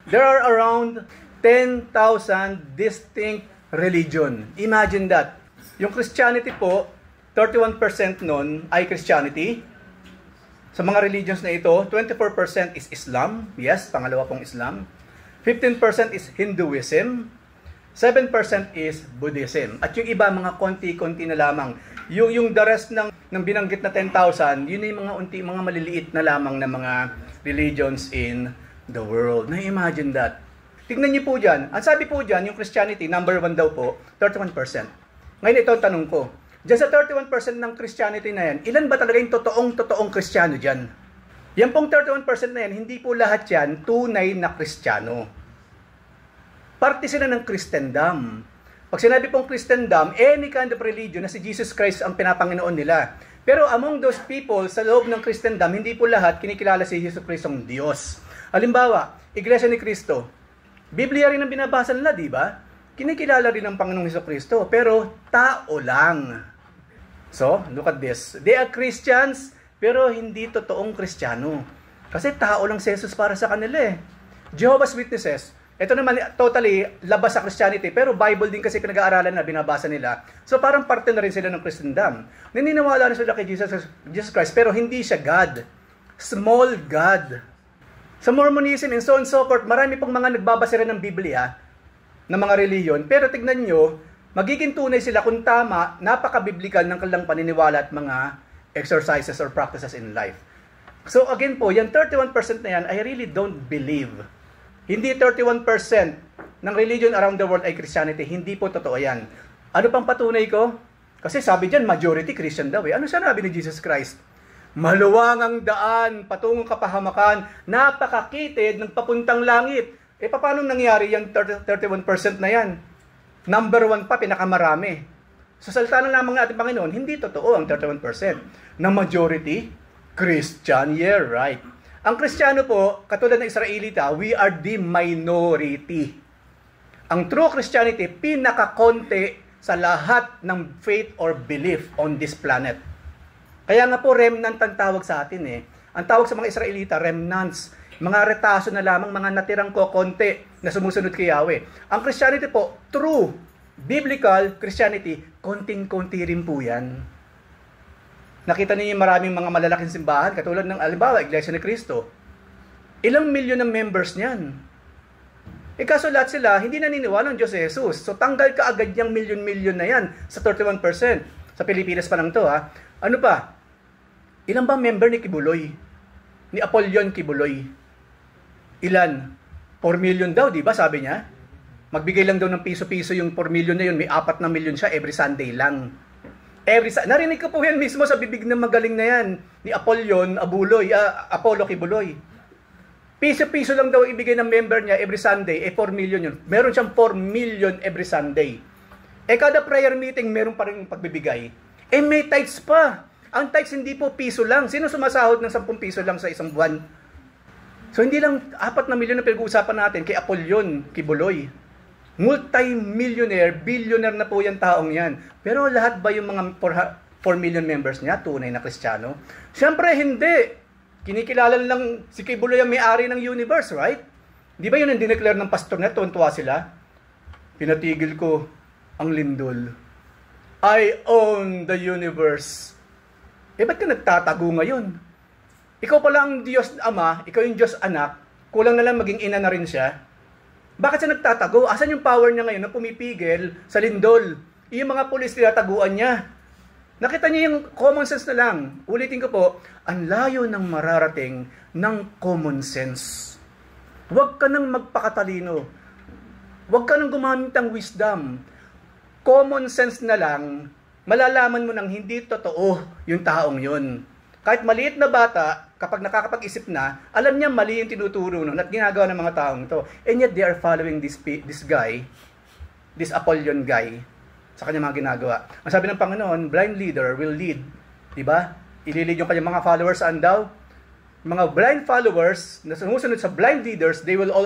There are around 10,000 distinct religion. Imagine that. Yung Christianity po, 31% nun ay Christianity. Sa mga religions na ito, 24% is Islam. Yes, pangalawa pong Islam. 15% is Hinduism. 7% is Buddhism. At yung iba, mga konti-konti na lamang. Yung the rest ng binanggit na 10,000, yun yung mga maliliit na lamang na mga religions in the world. Na-imagine that. Tignan niyo po dyan. Ang sabi po dyan, yung Christianity, number 1 daw po, 31%. Ngayon ito ang tanong ko. Diyan sa 31% ng Christianity na yan, ilan ba talaga yung totoong Kristiyano dyan? Yan pong 31% na yan, hindi po lahat yan tunay na Kristiyano. Parte sila ng Christendom. Pag sinabi pong Christendom, any kind of religion na si Jesus Christ ang pinapanginoon nila. Pero among those people sa loob ng Christendom, hindi po lahat kinikilala si Jesus Christ ang Diyos. Halimbawa, Iglesia ni Cristo. Biblia rin ang binabasa nila, di ba? Kinikilala rin ang Panginoong Hesukristo, pero tao lang. So, look at this. They are Christians, pero hindi totoong Kristiyano. Kasi tao lang si Jesus para sa kanila eh. Jehovah's Witnesses, ito naman totally labas sa Christianity, pero Bible din kasi pinag-aaralan na binabasa nila. So parang parte na rin sila ng Christendom. Naniniwala na sila kay Jesus Christ, pero hindi siya God. Small God. Sa Mormonism and so on and so forth, marami pong mga nagbabasa rin ng Biblia, ng mga reliyon, pero tignan nyo, magiging tunay sila kung tama, napaka-biblical ng kanilang paniniwala at mga exercises or practices in life. So again po, yung 31% na yan, I really don't believe. Hindi 31% ng religion around the world ay Christianity. Hindi po totoo yan. Ano pang patunay ko? Kasi sabi dyan, majority Christian daw eh. Ano sinabi ni Jesus Christ? Maluwang ang daan, patungong kapahamakan, napakakitid ng papuntang langit. Eh, paano nangyari yung 31% na yan? Number 1 pa, pinakamarami. Sa salita ng lamang ng ating Panginoon, hindi totoo ang 31%. Na majority, Christian, yeah, right. Ang Kristiyano po, katulad ng Israelita, we are the minority. Ang true Christianity, pinakakonti sa lahat ng faith or belief on this planet. Kaya nga po, remnant ang tawag sa atin eh. Ang tawag sa mga Israelita, remnants. Mga retaso na lamang, mga natirang konti na sumusunod kay Yahweh. Ang Christianity po, true, biblical Christianity, konting-konti rin po yan. Nakita niyo maraming mga malalaking simbahan, katulad ng halimbawa, Iglesia ni Cristo. Ilang milyon ng members niyan. Eh kaso lahat sila, hindi naniniwala ng Diyos Jesus. So tanggal ka agad yung milyon-milyon na yan sa 31%. Sa Pilipinas pa lang to ha. Ano pa? Ilan bang member ni Kibuloy? Ni Apollyon Kibuloy? Ilan? 4 million daw, di ba sabi niya? Magbigay lang daw ng piso-piso yung 4 million na yun. May 4 na million siya every Sunday lang. Narinig ko po yan mismo sa bibig ng magaling na yan. Ni Apollo Kibuloy. Piso-piso lang daw ibigay ng member niya every Sunday. 4 million yun. Meron siyang 4 million every Sunday. Kada prayer meeting, meron pa rin pagbibigay. May tithes pa. Ang tithes hindi po piso lang. Sino sumasahod ng 10 piso lang sa isang buwan? So hindi lang 4 na milyon na pinag-uusapan natin kay Apollyon Kibuloy. Multi-millionaire, billionaire na po yung taong yan. Pero lahat ba yung mga 4 million members niya tunay na Kristiyano? Siyempre hindi. Kinikilala lang si Kibuloy ang may-ari ng universe, right? Di ba yun ang dineclare ng pastor na tuwan-tuwa sila? Pinatigil ko ang lindol. I own the universe. Ba't ka nagtatago ngayon? Ikaw pala ang Diyos Ama, ikaw yung Diyos Anak, kulang na lang maging ina na rin siya. Bakit siya nagtatago? Asan yung power niya ngayon na pumipigil sa lindol? Yung mga pulis tinataguan niya. Nakita niyo yung common sense na lang. Ulitin ko po, ang layo ng mararating ng common sense. Huwag ka nang magpakatalino. Huwag ka nang gumamit ng wisdom. Common sense na lang, malalaman mo nang hindi totoo yung taong yun. Kahit maliit na bata, kapag nakakapag-isip na, alam niya mali yung tinuturo nun at ginagawa ng mga taong to. And yet they are following this guy, this Apollyon guy, sa kanyang mga ginagawa. Ang sabi ng Panginoon, blind leader will lead. Diba? Ililid yung kanyang mga followers saan daw? Mga blind followers na sumusunod sa blind leaders, they will all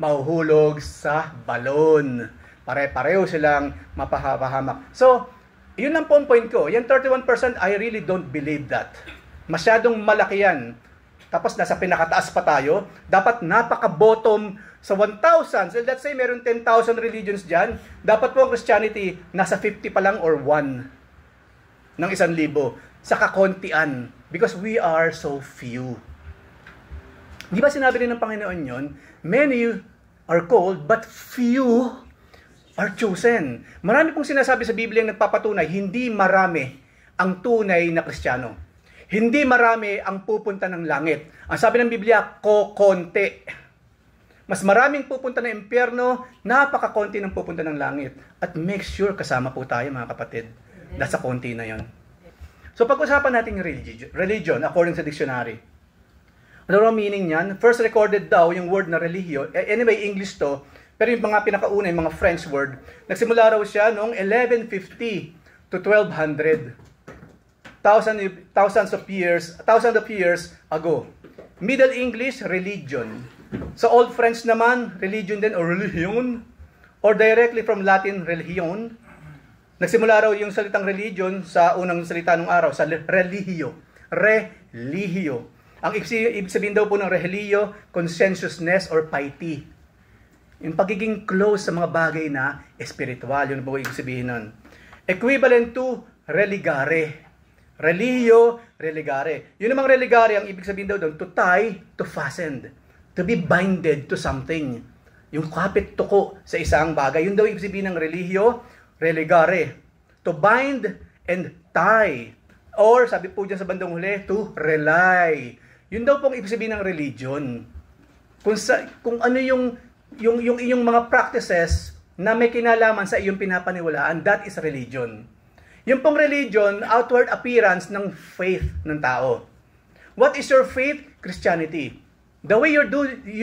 mahuhulog sa balon. Pare-pareho silang mapahamak. So, yun lang po ang point ko. Yung 31%, I really don't believe that. Masyadong malaki yan. tapos nasa pinakataas pa tayo, dapat napaka-bottom sa 1,000. So let's say meron 10,000 religions dyan, dapat po ang Christianity nasa 50 pa lang or 1 ng 1,000 sa kakontian because we are so few. Di ba sinabi rin ng Panginoon yun? Many are called but few are chosen. Marami pong sinasabi sa Biblia ang nagpapatunay, hindi marami ang tunay na Kristiyano. Hindi marami ang pupunta ng langit. Ang sabi ng Biblia, kokonti. Mas maraming pupunta ng impyerno, napakakonti ng pupunta ng langit. At make sure kasama po tayo mga kapatid. Nasa konti na yon. So pag-usapan natin yung religion according sa dictionary. Ano ang meaning niyan? First recorded daw yung word na religion. Anyway, English to. Pero yung mga pinakauna, yung mga French word, nagsimula raw siya noong 1150 to 1200. Thousands of years ago. Middle English, religion. Sa Old French naman, religion din or religion. Or directly from Latin, religion. Nagsimula raw yung salitang religion sa unang salita ng araw, sa religio. Religio. Ang ibig sabihin daw po ng religio, conscientiousness or piety. Yung pagiging close sa mga bagay na espiritual, yun po ibig sabihin nun. Equivalent to religare. Religio, religare. Yun namang religare, ang ibig sabihin daw doon, to tie, to fasten. To be binded to something. Yung kapit tuko sa isang bagay. Yun daw ibig sabihin ng religio, religare. To bind and tie. Or, sabi po dyan sa bandang huli, to rely. Yun daw pong ibig sabihin ng religion. Kung ano yung iyong mga practices na may kinalaman sa iyong pinapaniwalaan, that is religion. Yung pong religion, outward appearance ng faith ng tao. What is your faith? Christianity. The way you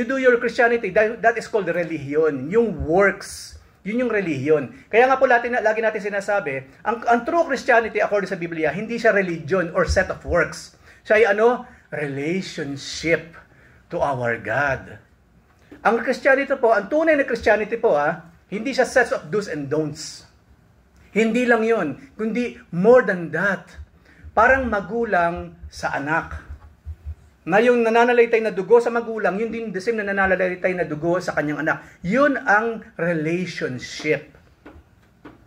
do your Christianity, that is called religion. Yung works, yun yung religion. Kaya nga po lagi natin sinasabi, ang true Christianity according sa Biblia, hindi siya religion or set of works. Siya ay relationship to our God. Ang Christianity po, ang tunay na Christianity po, hindi siya sets of do's and don'ts. Hindi lang yun, kundi more than that. Parang magulang sa anak. Na yung nananalaytay na dugo sa magulang, yun din the same na nananalaytay na dugo sa kanyang anak. Yun ang relationship.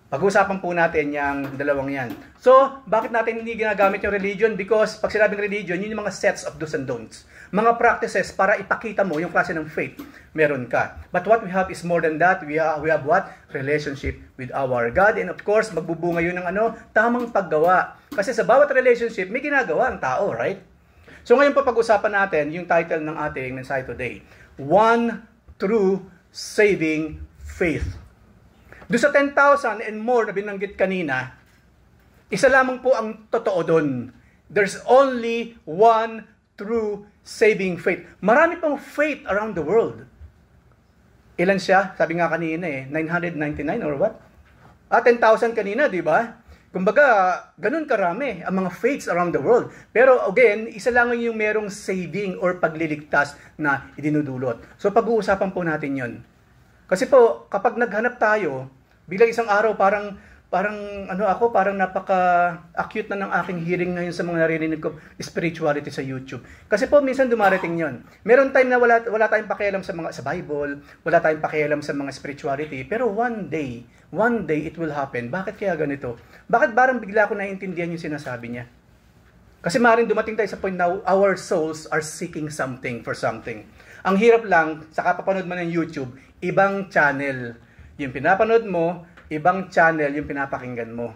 Pag-uusapan po natin yung dalawang yan. So, bakit natin hindi ginagamit yung religion? Because pag sinabing religion, yun yung mga sets of do's and don'ts. Mga practices para ipakita mo yung klase ng faith meron ka. But what we have is more than that. We have what? Relationship with our God. And of course, magbubunga yun ng tamang paggawa. Kasi sa bawat relationship, may ginagawa ang tao, right? So ngayon po pag-usapan natin yung title ng ating mensahe today. One True Saving Faith. Doon sa 10,000 and more na binanggit kanina, isa lamang po ang totoo doon. There's only one true saving faith. Marami pong faith around the world. Ilan siya? Sabi nga kanina 999 or what? 10,000 kanina, di ba? Kumbaga, ganun karami ang mga faiths around the world. Pero again, isa lang yung merong saving or pagliligtas na idinudulot. So pag-uusapan po natin yon. Kasi po, kapag naghanap tayo, biglang isang araw parang napaka-acute na ng aking hearing ngayon sa mga narinig ko spirituality sa YouTube. Kasi po minsan dumarating 'yon. Meron time na wala tayong pakialam sa Bible, wala tayong pakialam sa mga spirituality, pero one day it will happen. Bakit kaya ganito? Bakit parang bigla ko naiintindihan yung sinasabi niya? Kasi maaaring dumating tayo sa point na our souls are seeking something for something. Ang hirap lang sa kapapanood mo ng YouTube, ibang channel yung pinapanood mo, ibang channel yung pinapakinggan mo.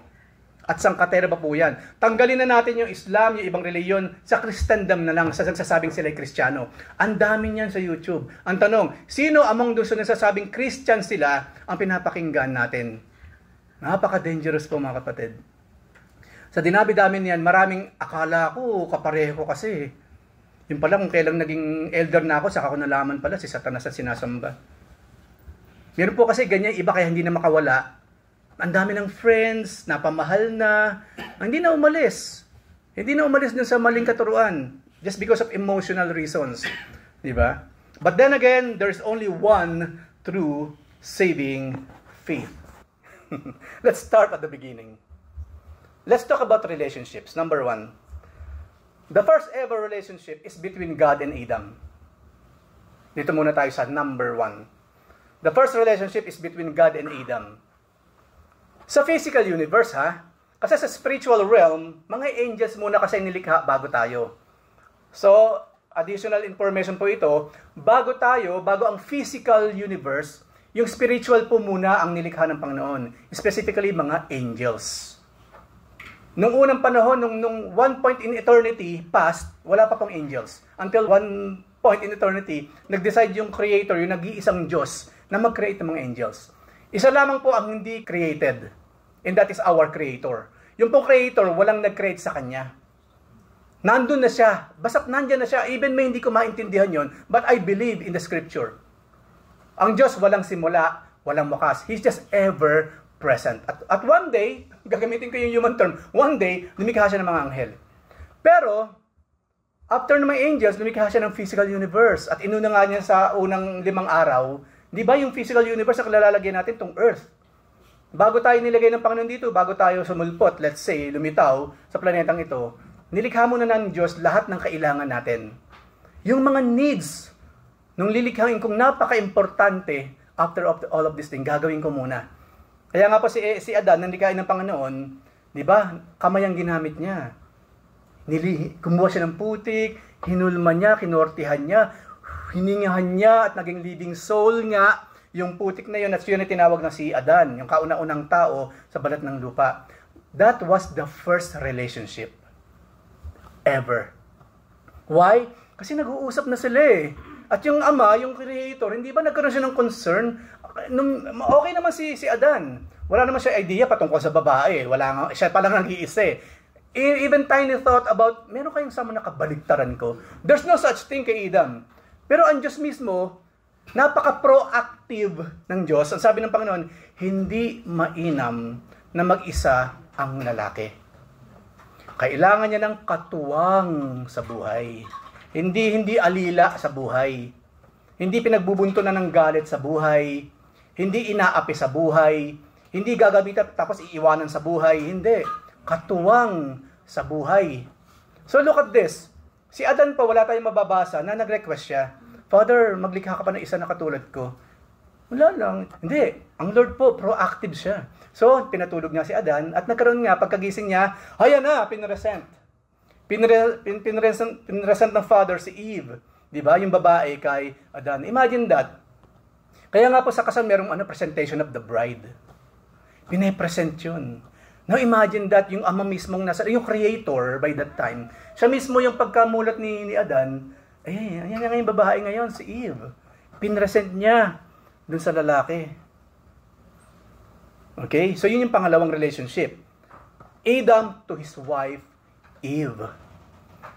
At sangkatera pa po yan. Tanggalin na natin yung Islam, yung ibang reliyon, sa Christendom na lang, sa nagsasabing sila ay Kristiyano. Ang dami niyan sa YouTube. Ang tanong, sino among those na nagsasabing Christian sila ang pinapakinggan natin? Napaka-dangerous po mga kapatid. Sa dinabi-dami niyan, maraming akala ko, kapareho ko kasi. Yung pala kung kailang naging elder na ako, saka ko nalaman pala si Satanas at sinasamba. Meron po kasi ganyan, iba kaya hindi na makawala. Ang dami ng friends, napamahal na, hindi na umalis. Hindi na umalis dun sa maling katuruan. Just because of emotional reasons. Diba? But then again, there's only one true saving faith. Let's start at the beginning. Let's talk about relationships. Number one. The first ever relationship is between God and Adam. Dito muna tayo sa number 1. The first relationship is between God and Adam. Sa physical universe, ha? Kasi sa spiritual realm, mga angels muna kasi nilikha bago tayo. So, additional information po ito, bago ang physical universe, yung spiritual po muna ang nilikha ng Panginoon. Specifically, mga angels. Nung unang panahon, nung one point in eternity past, wala pa pong angels. Until one point in eternity, nag-decide yung Creator, yung nag-iisang Diyos, na mag-create ng mga angels. Isa lamang po ang hindi created, and that is our Creator. Yung pong Creator, walang nag-create sa Kanya. Nandun na siya. Basta't nandyan na siya. Even may hindi ko maintindihan yon, but I believe in the Scripture. Ang Diyos walang simula, walang wakas. He's just ever present. At one day, gagamitin ko yung human term, one day, lumikha siya ng mga anghel. Pero, after ng mga angels, lumikha siya ng physical universe. At inuna nga niya sa unang 5 araw, di ba yung physical universe na kalalagyan natin, itong earth. Bago tayo nilagay ng Panginoon dito, bago tayo sumulpot, let's say, lumitaw sa planetang ito, nilikha muna ng Diyos lahat ng kailangan natin. Yung mga needs, nung lilikhain kong napaka-importante, after all of this thing, gagawin ko muna. Kaya nga po si Adan, nang likhain ng Panginoon, di ba, kamay ang ginamit niya. Kumuha siya ng putik, hinulma niya, kinortihan niya, hiningahan niya, at naging living soul nga, yung putik na yun, at yun ay tinawag na si Adan, yung kauna-unang tao sa balat ng lupa. That was the first relationship ever. Why? Kasi nag-uusap na sila eh. At yung ama, yung Creator, hindi ba nagkaroon siya ng concern? Okay naman si Adan. Wala naman siya idea patungkol sa babae. Siya palang nag-iisa eh. Even tiny thought about, meron kayong sama na kabaligtaran ko. There's no such thing kay Adam. Pero ang Diyos mismo, napaka-proactive ng Diyos. Ang sabi ng Panginoon, hindi mainam na mag-isa ang lalaki. Kailangan niya ng katuwang sa buhay. Hindi alila sa buhay. Hindi pinagbubuntunan ng galit sa buhay. Hindi inaapi sa buhay. Hindi gagamitan tapos iiwanan sa buhay. Hindi. Katuwang sa buhay. So look at this. Si Adan pa, wala tayong mababasa na nag-request siya, Father, maglikha ka pa ng isa na katulad ko. Wala lang. Hindi. Ang Lord po, proactive siya. So, pinatulog niya si Adan at nagkaroon nga, pagkagising niya, ayan na, pinresent. Pinresent ng Father si Eve. Di ba? Yung babae kay Adan. Imagine that. Kaya nga po sa kasal, merong presentation of the bride. Pine-present yun. Now imagine that, yung ama mismong yung Creator by that time, siya mismo yung pagkamulat ni Adan, ayan nga yung babae ngayon, si Eve. Pinresent niya dun sa lalaki. Okay? So yun yung pangalawang relationship. Adam to his wife, Eve.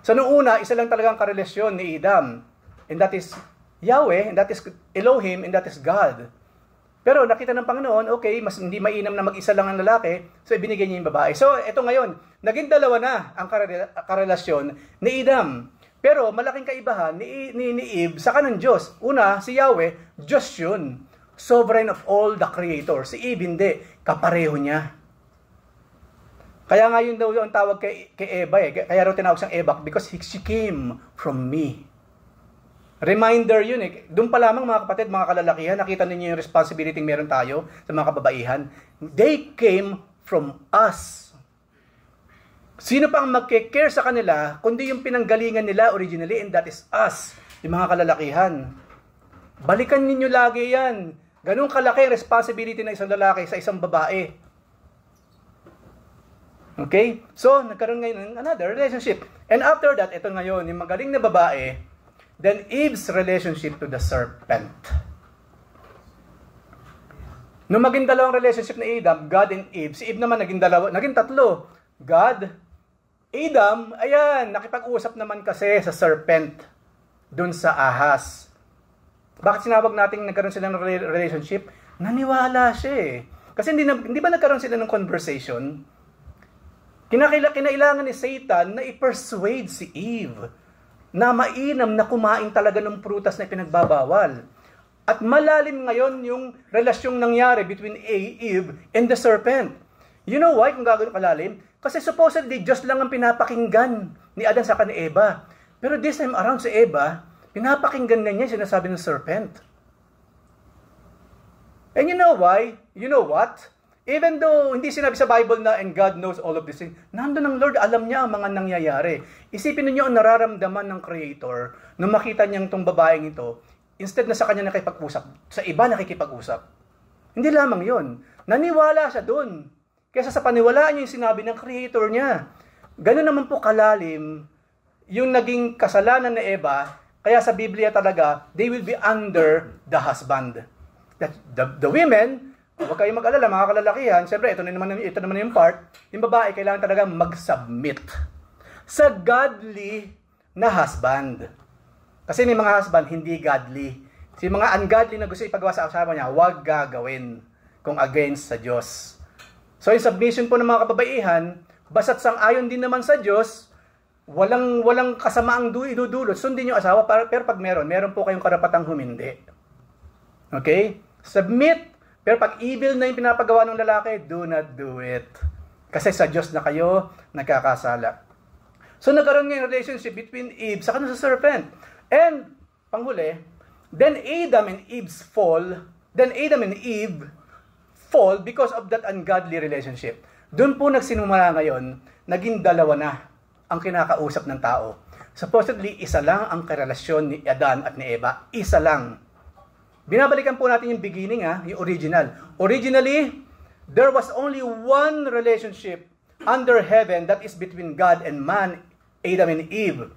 So nung una, isa lang talagang karelasyon ni Adam. And that is Yahweh, and that is Elohim, and that is God. Pero nakita ng Panginoon, okay, mas hindi mainam na mag-isa lang ang lalaki, so ibinigay niya yung babae. So ito ngayon, naging dalawa na ang karelasyon ni Adam. Pero malaking kaibahan ni Eve sa kanang Diyos. Una, si Yahweh, Diyos yun. Sovereign of all the Creator. Si Eve hindi, kapareho niya. Kaya nga yun daw yung tawag kay Eva eh. Kaya raw tinawag siyang Eva because she came from me. Reminder yun eh. Doon pa lamang mga kapatid, mga kalalakihan, nakita ninyo yung responsibility meron tayo sa mga kababaihan. They came from us. Sino pa ang magke-care sa kanila, kundi yung pinanggalingan nila originally, and that is us, yung mga kalalakihan. Balikan ninyo lagi yan. Ganun kalaki responsibility ng isang lalaki sa isang babae. Okay? So, nagkaroon ngayon ng another relationship. And after that, ito ngayon, yung magaling na babae, then Eve's relationship to the serpent. Nung maging dalawang relationship ni Adam, God and Eve, si Eve naman naging tatlo. God, Adam, ayan, nakipag-usap naman kasi sa serpent dun sa ahas. Bakit sinabag natin nagkaroon sila ng relationship? Naniwala siya eh. Kasi hindi ba nagkaroon sila ng conversation? Kinailangan ni Satan na i-persuade si Eve na mainam na kumain talaga ng prutas na pinagbabawal. At malalim ngayon yung relasyong nangyari between Eve and the serpent. You know why kung gagawin kalalim? Kasi supposedly, Diyos lang ang pinapakinggan ni Adan sa ni Eva. Pero this time around si Eva, pinapakinggan na niya sinasabi ng serpent. And you know why? You know what? Even though hindi sinabi sa Bible na and God knows all of these things, nandun ang Lord, alam niya ang mga nangyayari. Isipin niyo ang nararamdaman ng Creator nung makita niyang tong babaeng ito, instead na sa kanya nakipag-usap, sa iba nakikipag-usap. Hindi lamang yon. Naniwala siya doon. Kaysa sa paniwalaan niya yung sinabi ng Creator niya. Ganun naman po kalalim yung naging kasalanan ni Eva, kaya sa Biblia talaga, they will be under the husband. The women, huwag kayong mag-alala, mga kalalakihan, siyempre, ito naman yung part, yung babae kailangan talaga mag-submit sa godly na husband. Kasi may mga husband, hindi godly. Si mga ungodly na gusto ipagawa sa asawa niya, huwag gagawin kung against sa Diyos. So, yung submission po ng mga kababaihan, basta't sang-ayon din naman sa Diyos, walang kasamaang idudulot, sundin yung asawa, pero pag meron po kayong karapatang humindi. Okay? Submit. Pero pag evil na yung pinapagawa ng lalaki, do not do it. Kasi sa Diyos na kayo nagkakasala. So nagkaroon ng relationship between Eve sa serpent. And, panghuli, then Adam and Eve fall because of that ungodly relationship. Doon po nagsinumala ngayon, naging dalawa na ang kinakausap ng tao. Supposedly, isa lang ang karelasyon ni Adan at ni Eva. Isa lang. Binabalikan po natin yung beginning, yung original. Originally, there was only one relationship under heaven that is between God and man, Adam and Eve.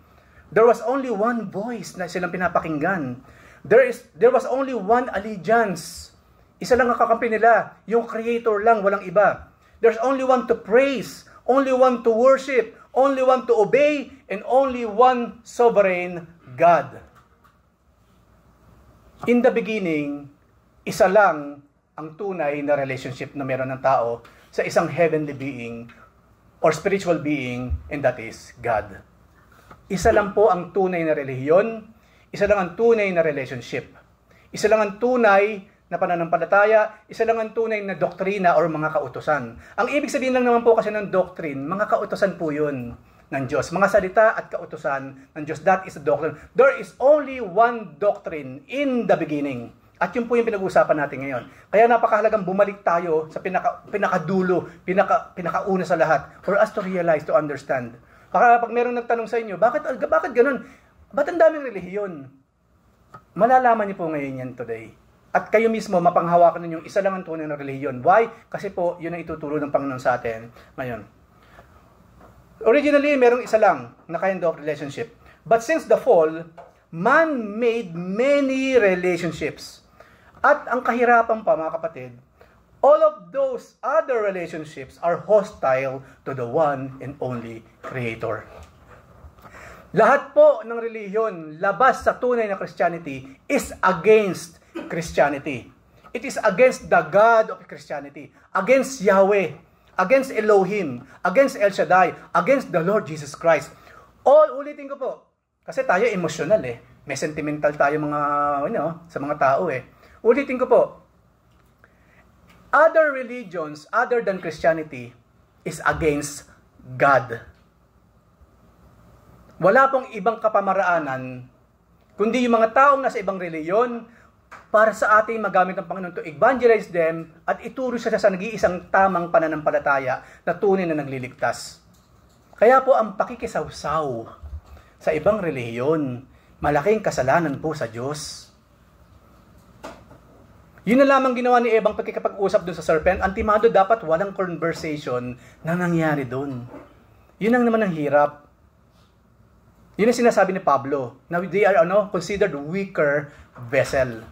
There was only one voice na silang pinapakinggan. There was only one allegiance. Isa lang ang kakampi nila. Yung Creator lang, walang iba. There's only one to praise, only one to worship, only one to obey, and only one sovereign God. In the beginning, isa lang ang tunay na relationship na meron ng tao sa isang heavenly being or spiritual being, and that is God. Isa lang po ang tunay na relihiyon, isa lang ang tunay na relationship. Isa lang ang tunay na pananampalataya, isa lang ang tunay na doktrina or mga kautusan. Ang ibig sabihin lang naman po kasi ng doctrine, mga kautusan po yun ng Diyos. Mga salita at kautusan ng Diyos. That is the doctrine. There is only one doctrine in the beginning. At yun po yung pinag-uusapan natin ngayon. Kaya napakahalagang bumalik tayo sa pinakadulo, pinakauna sa lahat for us to realize, to understand. Baka pag merong nagtanong sa inyo, bakit ganun? Ba't ang daming relihiyon? Malalaman niyo po ngayon yan today. At kayo mismo, mapanghawakan ninyong isa lang ang tunay na relihiyon. Why? Kasi po, yun ang ituturo ng Panginoon sa atin ngayon. Originally, merong isa lang na kind of relationship. But since the fall, man made many relationships. At ang kahirapan pa, mga kapatid, all of those other relationships are hostile to the one and only Creator. Lahat po ng relihiyon labas sa tunay na Christianity is against Christianity. It is against the God of Christianity, against Yahweh, against Elohim, against El Shaddai, against the Lord Jesus Christ. Ulitin ko po, kasi tayo emotional may sentimental tayo sa mga tao Ulitin ko po, other religions other than Christianity is against God. Wala pong ibang kapamaraanan, kundi yung mga taong nasa ibang reliyon, para sa ating magamit ng Panginoon to evangelize them at ituro siya sa nag-iisang tamang pananampalataya na tunay na nagliligtas. Kaya po ang pakikisawsaw sa ibang relihiyon, malaking kasalanan po sa Diyos. Yun na lamang ginawa ni Eva ang pagkikipag-usap dun sa serpent. Antimado, dapat walang conversation na nangyari dun. Yun ang naman ang hirap. Yun ang sinasabi ni Pablo, na they are considered weaker vessel.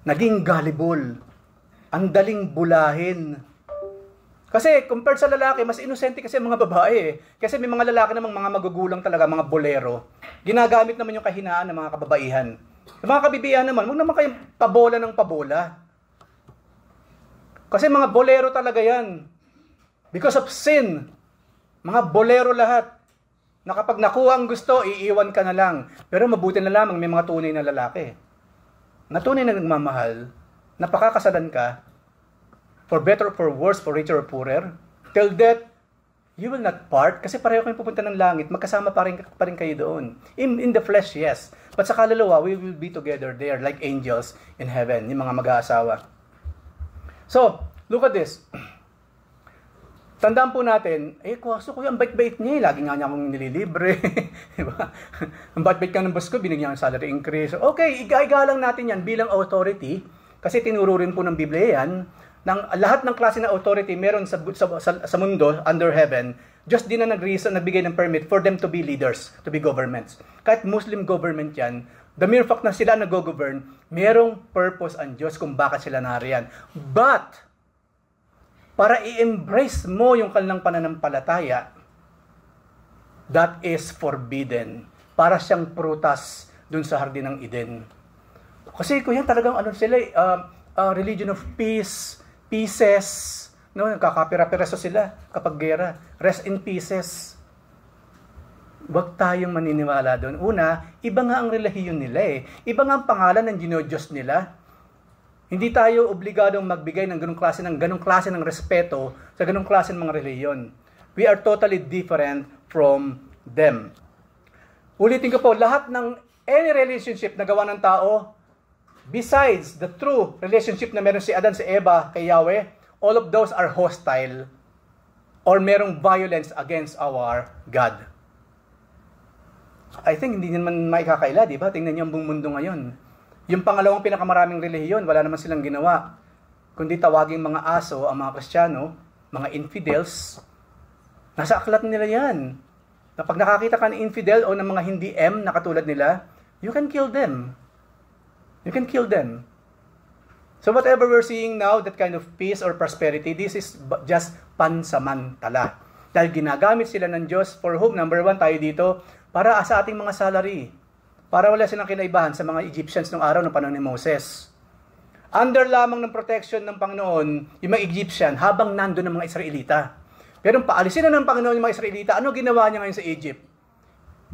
Naging gullible. Ang daling bulahin. Kasi compared sa lalaki, mas inosente kasi ang mga babae Kasi may mga lalaki namang mga magugulang talaga, mga bolero. Ginagamit naman yung kahinaan ng mga kababaihan. Yung mga kabibihan naman, huwag naman kayong pabola ng pabola. Kasi mga bolero talaga yan. Because of sin. Mga bolero lahat. Na kapag nakuha ang gusto, iiwan ka na lang. Pero mabuti na lamang may mga tunay na lalaki. Na tunay na nagmamahal, napakakasalan ka, for better or for worse, for richer or poorer, till death you will not part kasi pareho kayong pupunta ng langit. Magkasama pa rin kayo doon. In the flesh, yes. But sa kaluluwa, we will be together there like angels in heaven, yung mga mag-aasawa. So, look at this. Tandaan po natin, kaso kuya, ang bait-bait niya, lagi nga niya akong nililibre. Diba? Ang bait-bait ka ng boss ko, binigyan ng salary increase. Okay, igalang natin yan bilang authority, kasi tinuro rin po ng Biblia yan, lahat ng klase ng authority meron sa mundo, under heaven, Diyos din na nagbigay ng permit for them to be leaders, to be governments. Kahit Muslim government yan, the mere fact na sila nag-govern, merong purpose ang Diyos kung bakit sila nariyan. But, para i-embrace mo yung kanilang pananampalataya, that is forbidden. Para siyang prutas dun sa hardin ng Eden. Kasi kuya, talagang sila, religion of peace, pieces, no, nagkakapira-piraso sila kapag gera. Rest in pieces. Huwag tayong maniniwala doon. Una, iba nga ang relihiyon nila eh. Iba nga ang pangalan ng Diyos nila. Hindi tayo obligadong magbigay ng ganung klase ng respeto sa ganung klase ng mga relihiyon. We are totally different from them. Ulitin ko po, lahat ng any relationship na gawa ng tao, besides the true relationship na meron si Adan, si Eva, kay Yahweh, all of those are hostile or merong violence against our God. I think hindi naman maikakaila, di ba? Tingnan niyo ang buong mundo ngayon. Yung pangalawang pinakamaraming relihiyon, wala naman silang ginawa. Kundi tawaging mga aso, ang mga Kristiyano, mga infidels. Nasa aklat nila yan. Na pag nakakita ka ng infidel o ng mga hindi na katulad nila, you can kill them. You can kill them. So whatever we're seeing now, that kind of peace or prosperity, this is just pansamantala. Dahil ginagamit sila ng Diyos for whom, number one, tayo dito, para sa ating mga salary. Para wala silang kinaibahan sa mga Egyptians nung araw ng panahon ni Moses. Under lamang ng protection ng Panginoon, yung mga Egyptian, habang nandun ng mga Israelita. Pero paalisin na ng Panginoon yung mga Israelita, ano ginawa niya ngayon sa Egypt?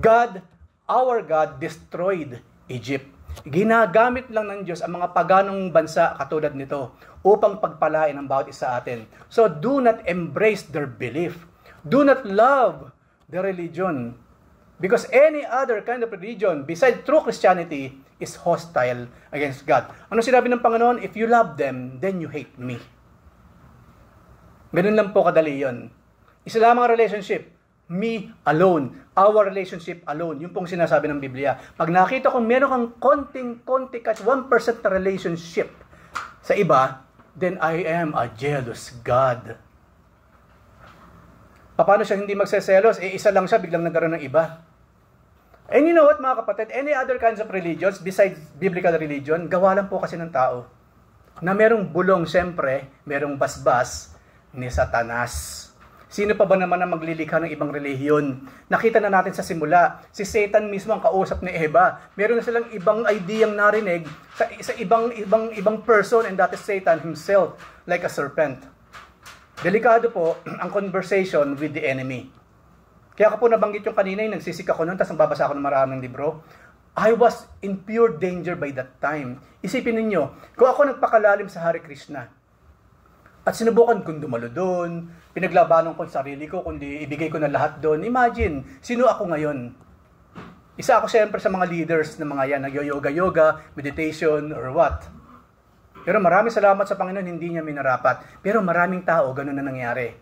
God, our God, destroyed Egypt. Ginagamit lang ng Diyos ang mga paganong bansa katulad nito upang pagpalain ang bawat isa atin. So do not embrace their belief. Do not love the religion. Because any other kind of religion besides true Christianity is hostile against God. Ano sinabi ng Panginoon? If you love them, then you hate me. Ganun lang po kadali yun. Isa lamang relationship. Me alone. Our relationship alone. Yung pong sinasabi ng Biblia. Pag nakita kong meron kang konti kahit 1% na relationship sa iba, then I am a jealous God. Paano siya hindi magseselos? Isa lang siya, biglang nagkaroon ng iba. And you know what, mga kapatid? Any other kinds of religions besides biblical religion, gawa lang po kasi ng tao. Na merong bulong, siyempre, merong basbas ni Satanas. Sino pa ba naman ang maglilikha ng ibang relihiyon? Nakita na natin sa simula, si Satan mismo ang kausap ni Eva. Meron na silang ibang ideyang narinig sa ibang person, and that is Satan himself, like a serpent. Delikado po ang conversation with the enemy. Kaya ako po nabanggit yung kanina, yung nagsisik ako noon, tapos nagbabasa ako ng maraming libro. I was in pure danger by that time. Isipin ninyo, kung ako nagpakalalim sa Hare Krishna, at sinubukan kong dumalo doon, pinaglabanan ko sa sarili ko, kundi ibigay ko na lahat doon. Imagine, sino ako ngayon? Isa ako siyempre sa mga leaders ng mga yan, nag-yoga, meditation, or what. Pero maraming salamat sa Panginoon, hindi niya minarapat. Pero maraming tao, ganun na nangyari.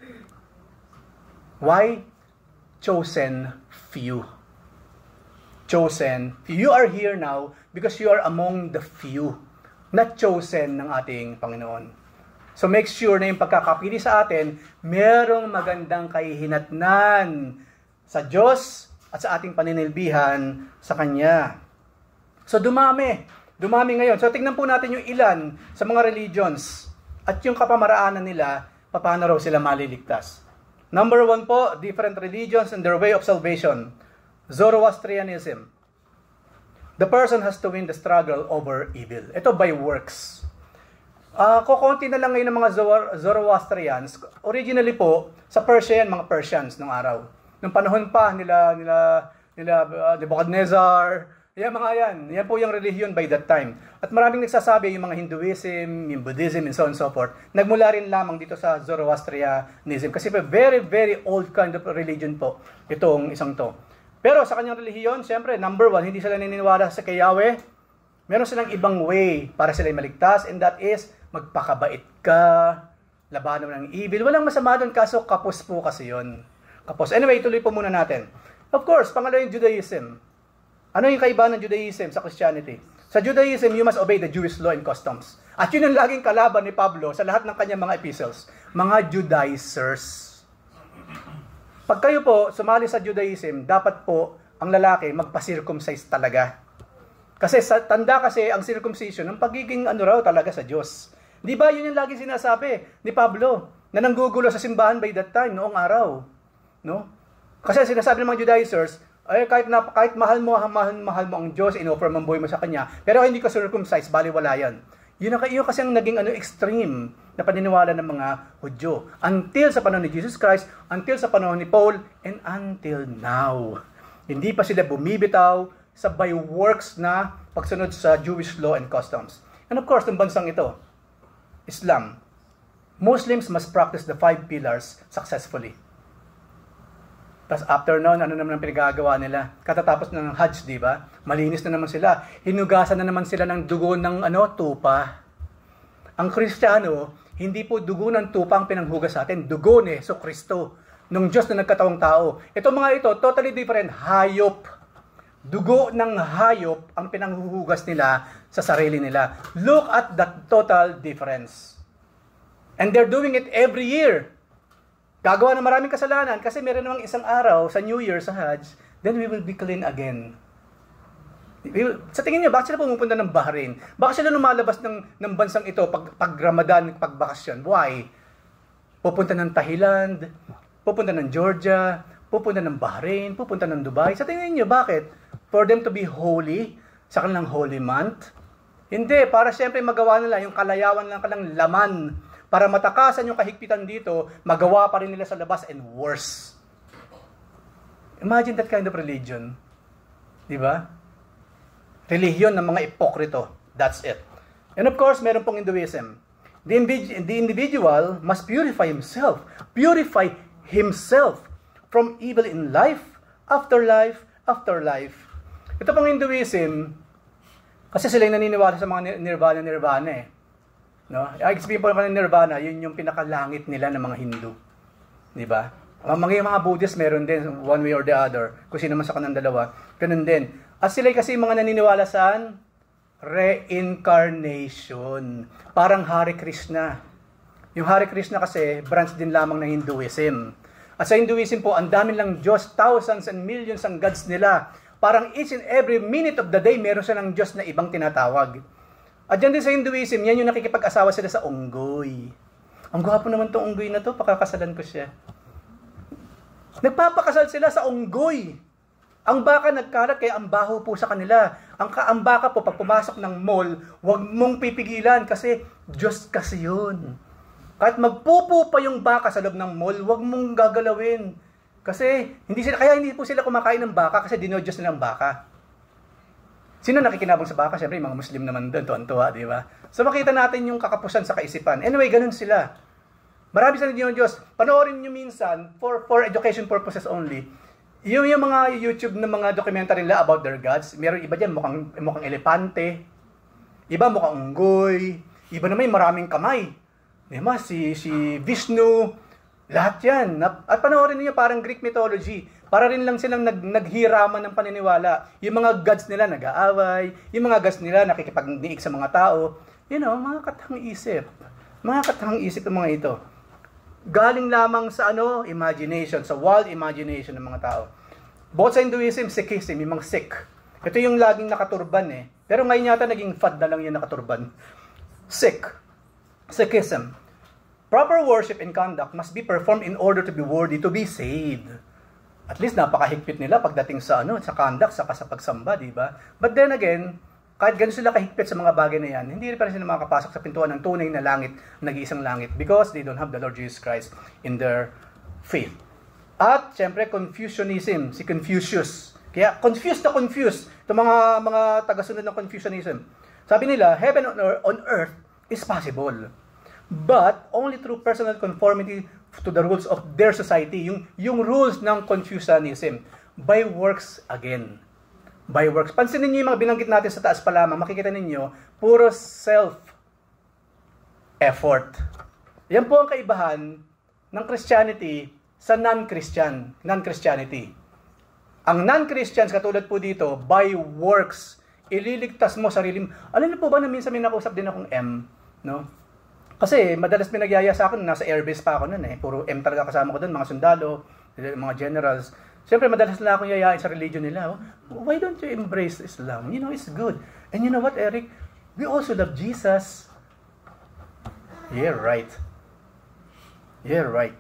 Why? Chosen few. Chosen few. You are here now because you are among the few. Not chosen ng ating Panginoon. So make sure na yung pagkakapili sa atin, merong magandang kahihinatnan sa Diyos at sa ating paninilbihan sa Kanya. So dumami ngayon. So tingnan po natin yung ilan sa mga religions at yung kapamaraanan nila, paano raw sila maliligtas. Number 1 po, different religions and their way of salvation. Zoroastrianism. The person has to win the struggle over evil. Ito by works. Kukunti na lang ngayon ng mga Zoroastrians. Originally po, sa Persia yan, mga Persians nung araw. Nung panahon pa nila Nebuchadnezzar, Yan mga yan. Yan po yung religion by that time. At maraming nagsasabi yung mga Hinduism, yung Buddhism, and so on and so forth. Nagmula rin lamang dito sa Zoroastrianism. Kasi very, very old kind of religion po itong isang to. Pero sa kanyang relihiyon, siyempre, number one, hindi sila naniniwala sa kay Yahweh. Meron silang ibang way para sila maligtas, and that is, magpakabait ka, labanan ng evil. Walang masama doon, kaso kapos po kasi yun. Kapos. Anyway, tuloy po muna natin. Of course, pangalawa yung Judaism. Ano yung kaibahan ng Judaism sa Christianity? Sa Judaism, you must obey the Jewish law and customs. At yun ang laging kalaban ni Pablo sa lahat ng kanyang mga epistles. Mga Judaizers. Pag kayo po sumali sa Judaism, dapat po ang lalaki magpa-circumcise talaga. Kasi tanda kasi ang circumcision ng pagiging raw talaga sa Diyos. Di ba yun yung laging sinasabi ni Pablo na nanggugulo sa simbahan by that time, noong araw. No? Kasi sinasabi ng mga Judaizers, ay kahit mahal mo ang Diyos, in-offer mo ang buhay mo sa Kanya, pero hindi ka circumcised, baliwala yan. Yun kasi ang naging extreme na paniniwala ng mga Hudyo. Until sa panahon ni Jesus Christ, until sa panahon ni Paul, and until now. Hindi pa sila bumibitaw sa by works na pagsunod sa Jewish law and customs. And of course, ng bansang ito, Islam, Muslims must practice the 5 pillars successfully. Tapos after noon, ano naman ang pinagagawa nila? Katatapos ng Hajj, di ba? Malinis na naman sila. Hinugasan na naman sila ng dugo ng tupa. Ang Kristiyano, hindi po dugo ng tupa ang pinanghugas sa atin. Dugo ni Hesus Kristo, nung Diyos na nagkatawang tao. Ito mga ito, totally different. Hayop. Dugo ng hayop ang pinanghuhugas nila sa sarili nila. Look at the total difference. And they're doing it every year. Gagawa ng maraming kasalanan kasi meron namang isang araw sa New Year, sa Hajj, then we will be clean again. Sa tingin niyo, bakit sila pumupunta ng Bahrain? Bakit sila lumalabas ng bansang ito pag Ramadan, pag bakasyon? Why? Pupunta ng Thailand, pupunta ng Georgia, pupunta ng Bahrain, pupunta ng Dubai. Sa tingin niyo, bakit? For them to be holy, sa kanilang holy month? Hindi, para siyempre magawa nila yung kalayawan ng kanilang laman. Para matakasan yung kahigpitan dito, magawa pa rin nila sa labas and worse. Imagine that kind of religion. Di ba? Religion ng mga ipokrito. That's it. And of course, meron pong Hinduism. The individual must purify himself. Purify himself from evil in life, after life, after life. Ito pong Hinduism, kasi sila yung naniniwala sa mga nirvana eh. No? Explain po naman ng nirvana, yun yung pinakalangit nila ng mga Hindu. Di ba? Mga Buddhist meron din, one way or the other. Kung sino man sa kanang dalawa, ganun din. At sila kasi mga naniniwala saan? Reincarnation. Parang Hare Krishna. Yung Hare Krishna kasi, branch din lamang ng Hinduism. At sa Hinduism po, ang dami lang Diyos, thousands and millions ang gods nila. Parang each and every minute of the day, meron silang Diyos na ibang tinatawag. At dyan din sa Hinduism, yan yung nakikipag-asawa sila sa unggoy. Ang gwapo naman tong unggoy na to, pakakasalan ko siya. Nagpapakasal sila sa unggoy. Ang baka nagkalat, kaya ang baho po sa kanila. Ang baka po, pag pumasok ng mall, huwag mong pipigilan kasi Diyos kasi yun. Kahit magpupo pa yung baka sa loob ng mall, huwag mong gagalawin. Kasi hindi po sila kumakain ng baka kasi dinodiyos nila ang baka. Sino nakikinabang sa baka? Siyempre, mga Muslim naman doon, tuwan-tuwa, di ba? So, makita natin yung kakapusan sa kaisipan. Anyway, ganun sila. Marami sa Diyos. Panoorin nyo minsan, for education purposes only, yung mga YouTube na mga documentary nila about their gods, meron iba dyan, mukhang elepante, iba mukhang unggoy, iba naman maraming kamay. Di ba? Si Vishnu, lahat yan. At panoorin niyo parang Greek mythology. Para rin lang silang naghiraman ng paniniwala. Yung mga gods nila nag-aaway, yung mga gods nila nakikipagniig sa mga tao. Mga katang isip. Mga katang isip ng mga ito. Galing lamang sa imagination, sa wild imagination ng mga tao. Both sa Hinduism, Sikhism, yung mga Sikh. Ito yung laging nakaturban eh. Pero ngayon yata naging fad na lang yung nakaturban. Sikhism. Proper worship and conduct must be performed in order to be worthy to be saved. At least napakahigpit nila pagdating sa sa conduct, sa pagsamba, di ba? But then again, kahit ganun sila kahigpit sa mga bagay na yan, hindi pa rin sila makakapasok sa pintuan ng tunay na langit, nag-iisang langit, because they don't have the Lord Jesus Christ in their faith. At, syempre, Confucianism, si Confucius. Kaya confused na confused itong mga tagasunod ng Confucianism. Sabi nila, heaven on earth is possible, but only through personal conformity to the rules of their society. Yung rules ng Confucianism. By works again. By works. Pansinin niyo yung mga binanggit natin sa taas pa lamang, makikita ninyo, puro self-effort. Yan po ang kaibahan ng Christianity sa non-Christianity. Ang non-Christians, katulad po dito, by works, ililigtas mo sarili mo. Alam niyo po ba na minsan may nakausap din akong M, no? Kasi madalas pinagyaya sa akin, nasa airbase pa ako noon eh. Puro M talaga kasama ko doon, mga sundalo, mga generals. Siyempre, madalas na akong yayain sa religion nila. Oh, why don't you embrace Islam? You know, it's good. And you know what, Eric? We also love Jesus. Yeah, right. Yeah, right.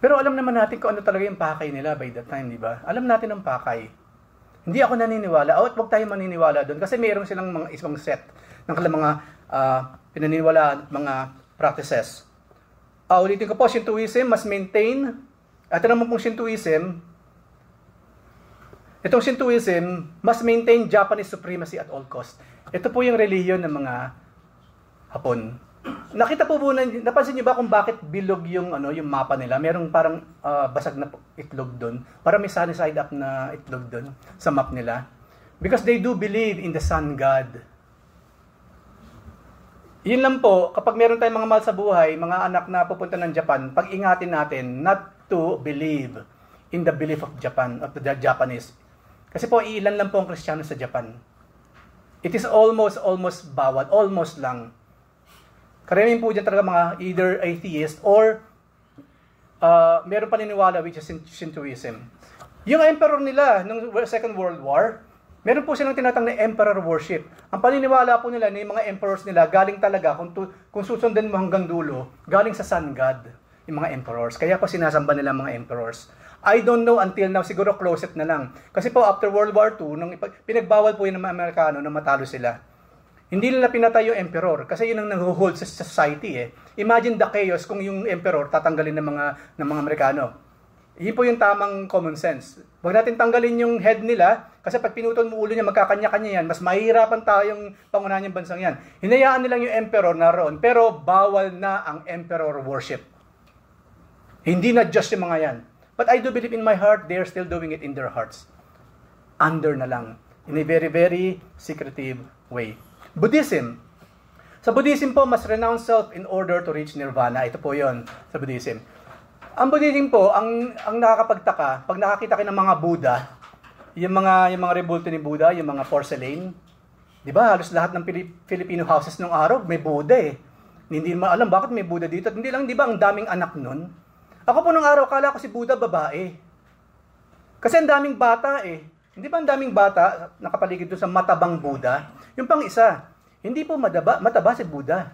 Pero alam naman natin kung ano talaga yung pakay nila by that time, di ba? Alam natin ang pakay. Hindi ako naniniwala. Wag tayo maniniwala doon. Kasi mayroon silang mga isang set ng kanilang mga pinaniniwalaan, mga practices. Ulitin ko po, Shintoism must maintain, at naman pong Shintoism, itong Shintoism must maintain Japanese supremacy at all cost. Ito po yung reliyon ng mga Hapon. Nakita po napansin niyo ba kung bakit bilog yung mapa nila? Merong parang basag na itlog doon. Para may sunny side up na itlog doon sa map nila. Because they do believe in the sun god. Yun lang po, kapag meron tayong mga mahal sa buhay, mga anak na pupunta ng Japan, pag-ingatin natin not to believe in the belief of Japan, of the Japanese. Kasi po, ilan lang po ang Kristiyano sa Japan. It is almost bawat, almost lang. Karamihan po dyan talaga mga either atheist or meron paniniwala which is Shintoism. Yung emperor nila nung Second World War, meron po silang tinatang na emperor worship. Ang paniniwala po nila ng mga emperors nila galing talaga, kung susundan mo hanggang dulo, galing sa sun god, yung mga emperors. Kaya po sinasamba nila mga emperors. I don't know until now, siguro closet na lang. Kasi po after World War II, nung pinagbawal po yun ng mga Amerikano na matalo sila. Hindi nila pinatay yung emperor kasi yun ang nag-hold sa society eh. Imagine the chaos kung yung emperor tatanggalin ng mga Amerikano. Yun po yung tamang common sense. Huwag natin tanggalin yung head nila kasi pag pinutol mo ulo niya, magkakanya-kanya yan. Mas mahihirapan tayong pangunahan yung bansang yan. Hinayaan nilang yung emperor naroon pero bawal na ang emperor worship. Hindi na just yung mga yan. But I do believe in my heart, they're still doing it in their hearts. Under na lang. In a very, very secretive way. Buddhism. Sa Buddhism po, must renounce self in order to reach nirvana. Ito po yon sa Buddhism. Ang Buddhism po, ang nakakapagtaka, pag nakakita kayo ng mga Buddha, yung mga rebulto ni Buddha, yung mga porcelain, di ba, halos lahat ng Filipino houses nung araw, may Buddha eh. Hindi mo alam bakit may Buddha dito. Hindi lang, di ba, ang daming anak nun? Ako po nung araw, kala ko si Buddha babae. Kasi ang daming bata eh. Hindi ba ang daming bata nakapaligid doon sa matabang Buddha? Yung pang isa, hindi po mataba si Buddha.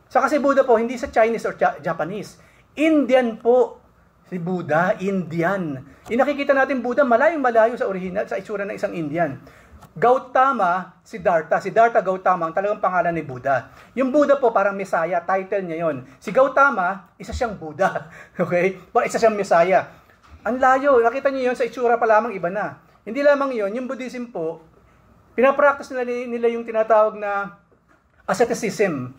Saka si Buddha po, hindi sa Chinese or Japanese. Indian po si Buddha, Indian. Nakikita natin Buddha, malayong-malayo sa original, sa itsura ng isang Indian. Gautama, Siddhartha. Siddhartha Gautama, ang talagang pangalan ni Buddha. Yung Buddha po, parang Messiah, title niya yon. Si Gautama, isa siyang Buddha. Okay? Isa siyang Messiah. Ang layo, nakita niyo yon sa itsura pa lamang iba na. Hindi lamang yon, yung Buddhism po, pinapractice nila yung tinatawag na asceticism.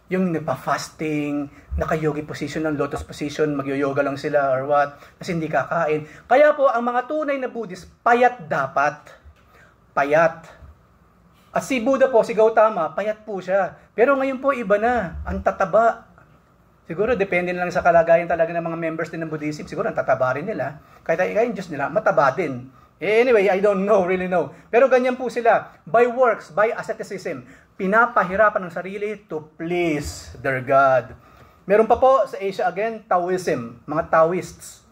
Yung nagpa-fasting, naka-yogi position ng lotus position, mag-yoga lang sila or what, kasi hindi kakain. Kaya po, ang mga tunay na Buddhist, payat dapat. Payat. At si Buddha po, si Gautama, payat po siya. Pero ngayon po, iba na. Ang tataba. Siguro, depende na lang sa kalagayan talaga ng mga members din ng Buddhism. Siguro, ang tataba rin nila. Kahit yung Diyos nila, mataba din. Anyway, I don't really know. Pero ganyan po sila. By works, by asceticism, pinapahirapan ng sarili to please their God. Meron pa po sa Asia again, Taoism, mga Taoists.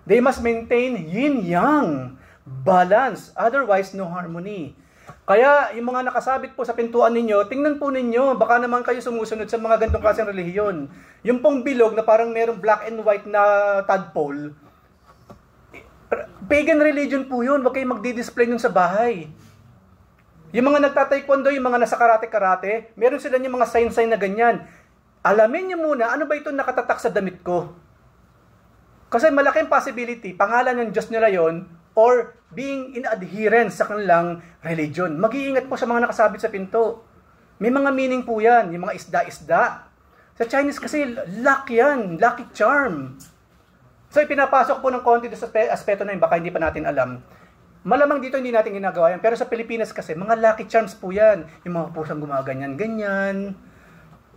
They must maintain yin-yang, balance, otherwise no harmony. Kaya yung mga nakasabit po sa pintuan ninyo, tingnan po ninyo, baka naman kayo sumusunod sa mga ganitong klaseng relihiyon. Yung pong bilog na parang merong black and white na tadpole, pagan religion po yun. Huwag kayong magdi-display nun sa bahay. Yung mga nagtataekwondo, yung mga nasa karate-karate, meron sila yung mga sign-sign na ganyan. Alamin nyo muna, ano ba ito nakatatak sa damit ko? Kasi malaking possibility, pangalan ng Diyos nila yon or being in adherence sa kanilang religion. Mag-iingat po sa mga nakasabit sa pinto. May mga meaning po yan, yung mga isda-isda. Sa Chinese kasi, luck yan, lucky charm. So, ipinapasok po ng konti sa aspeto na yun, baka hindi pa natin alam. Malamang dito hindi natin ginagawa yan, pero sa Pilipinas kasi, mga lucky charms po yan. Yung mga pusang gumaganyan-ganyan,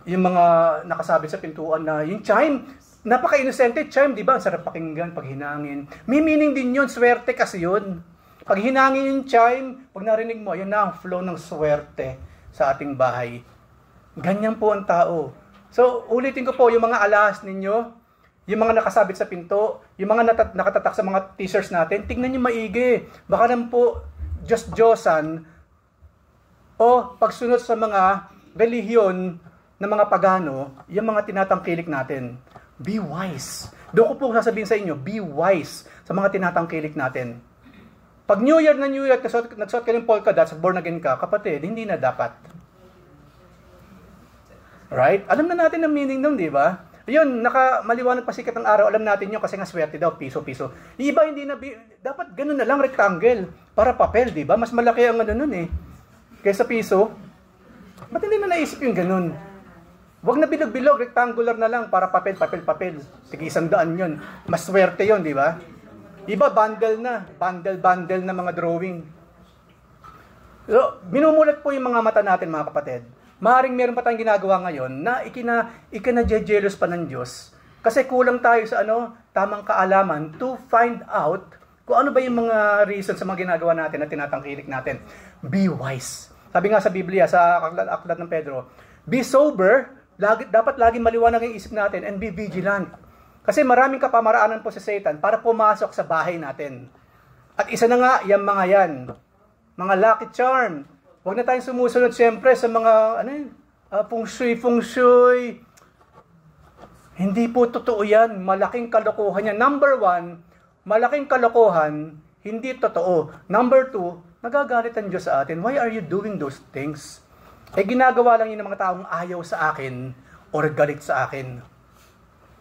yung mga nakasabit sa pintuan na, yung chime, napaka-innocente chime, di ba? Ang sarap pakinggan pag hinangin. May meaning din yun, swerte kasi yun. Pag hinangin yung chime, pag narinig mo, yun na ang flow ng swerte sa ating bahay. Ganyan po ang tao. So, ulitin ko po, yung mga alahas ninyo, yung mga nakasabit sa pinto, yung mga nakatatak sa mga t-shirts natin, tingnan nyo maigi. Baka naman po, Diyos-Diyosan, o pagsunod sa mga relihiyon ng mga pagano, yung mga tinatangkilik natin. Be wise. Doon ko po sasabihin sa inyo, be wise sa mga tinatangkilik natin. Pag New Year na New Year, nagsuot ka ng polka dots, born again ka, kapatid, hindi na dapat. Right? Alam na natin ang meaning nun, di ba? Yun, maliwanag pa sikat ng araw, alam natin yun kasi nga swerte daw, piso-piso. Iba hindi na, dapat ganun na lang, rectangle, para papel, di ba? Mas malaki ang ano nun eh. Kaysa piso, ba't hindi na naisip yung ganun? Huwag na bilog-bilog, rectangular na lang, para papel. Sige, 100 yun. Mas swerte yun, di ba? Iba, bundle na. Bundle na mga drawing. So, minumulat po yung mga mata natin, mga kapatid. Maaaring meron pa tayong ginagawa ngayon na ikina-jealous pa ng Diyos. Kasi kulang tayo sa tamang kaalaman to find out kung ano ba yung mga reasons sa mga ginagawa natin at tinatangkilik natin. Be wise. Sabi nga sa Biblia, sa aklat ng Pedro, be sober, dapat laging maliwanag ang isip natin, and be vigilant. Kasi maraming kapamaraanan po sa Satan para pumasok sa bahay natin. At isa na nga, yung mga yan. Mga lucky charm. Huwag na tayong sumusunod siyempre sa mga, feng shui. Hindi po totoo yan. Malaking kalokohan yan. Number 1, malaking kalokohan, hindi totoo. Number 2, nagagalit ang Diyos sa atin. Why are you doing those things? Ginagawa lang yun ng mga taong ayaw sa akin or galit sa akin.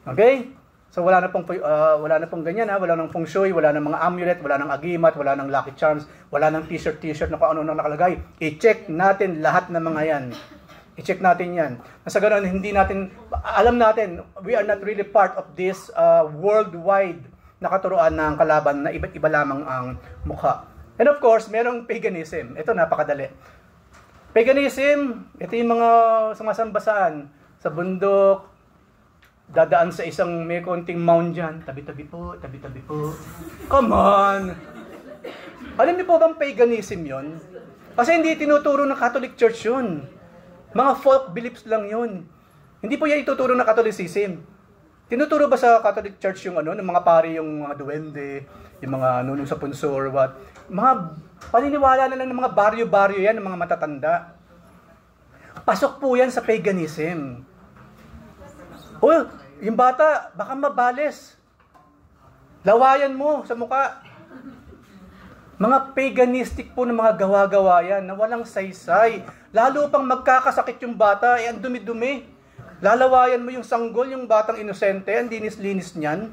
Okay? So wala na pong ganyan, wala nang feng shui, wala nang mga amulet, wala nang agimat, wala nang lucky charms, wala nang t-shirt na kung ano nang nakalagay. I-check natin lahat ng mga yan. I-check natin yan. Nasa ganoon, alam natin, we are not really part of this worldwide na katuruan ng kalaban na iba't iba lamang ang mukha. And of course, merong paganism. Ito napakadali. Paganism, ito yung mga sumasambasaan sa bundok, dadaan sa isang may konting mound dyan. Tabi-tabi po. Come on! Alam niyo po bang paganism yon? Kasi hindi tinuturo ng Catholic Church yun. Mga folk beliefs lang yun. Hindi po yan ituturo ng Catholicism. Tinuturo ba sa Catholic Church yung ng mga pari, yung mga duwende, yung mga nunong sa punso or what? Mga paniniwala na lang ng mga baryo-baryo yan, ng mga matatanda. Pasok po yan sa paganism. Yung bata, baka mabales. Lawayan mo sa muka. Mga paganistic po ng mga gawa-gawa yan na walang saysay. Lalo pang magkakasakit yung bata, ang dumi-dumi. Lalawayan mo yung sanggol, yung batang inosente, ang dinis-linis niyan.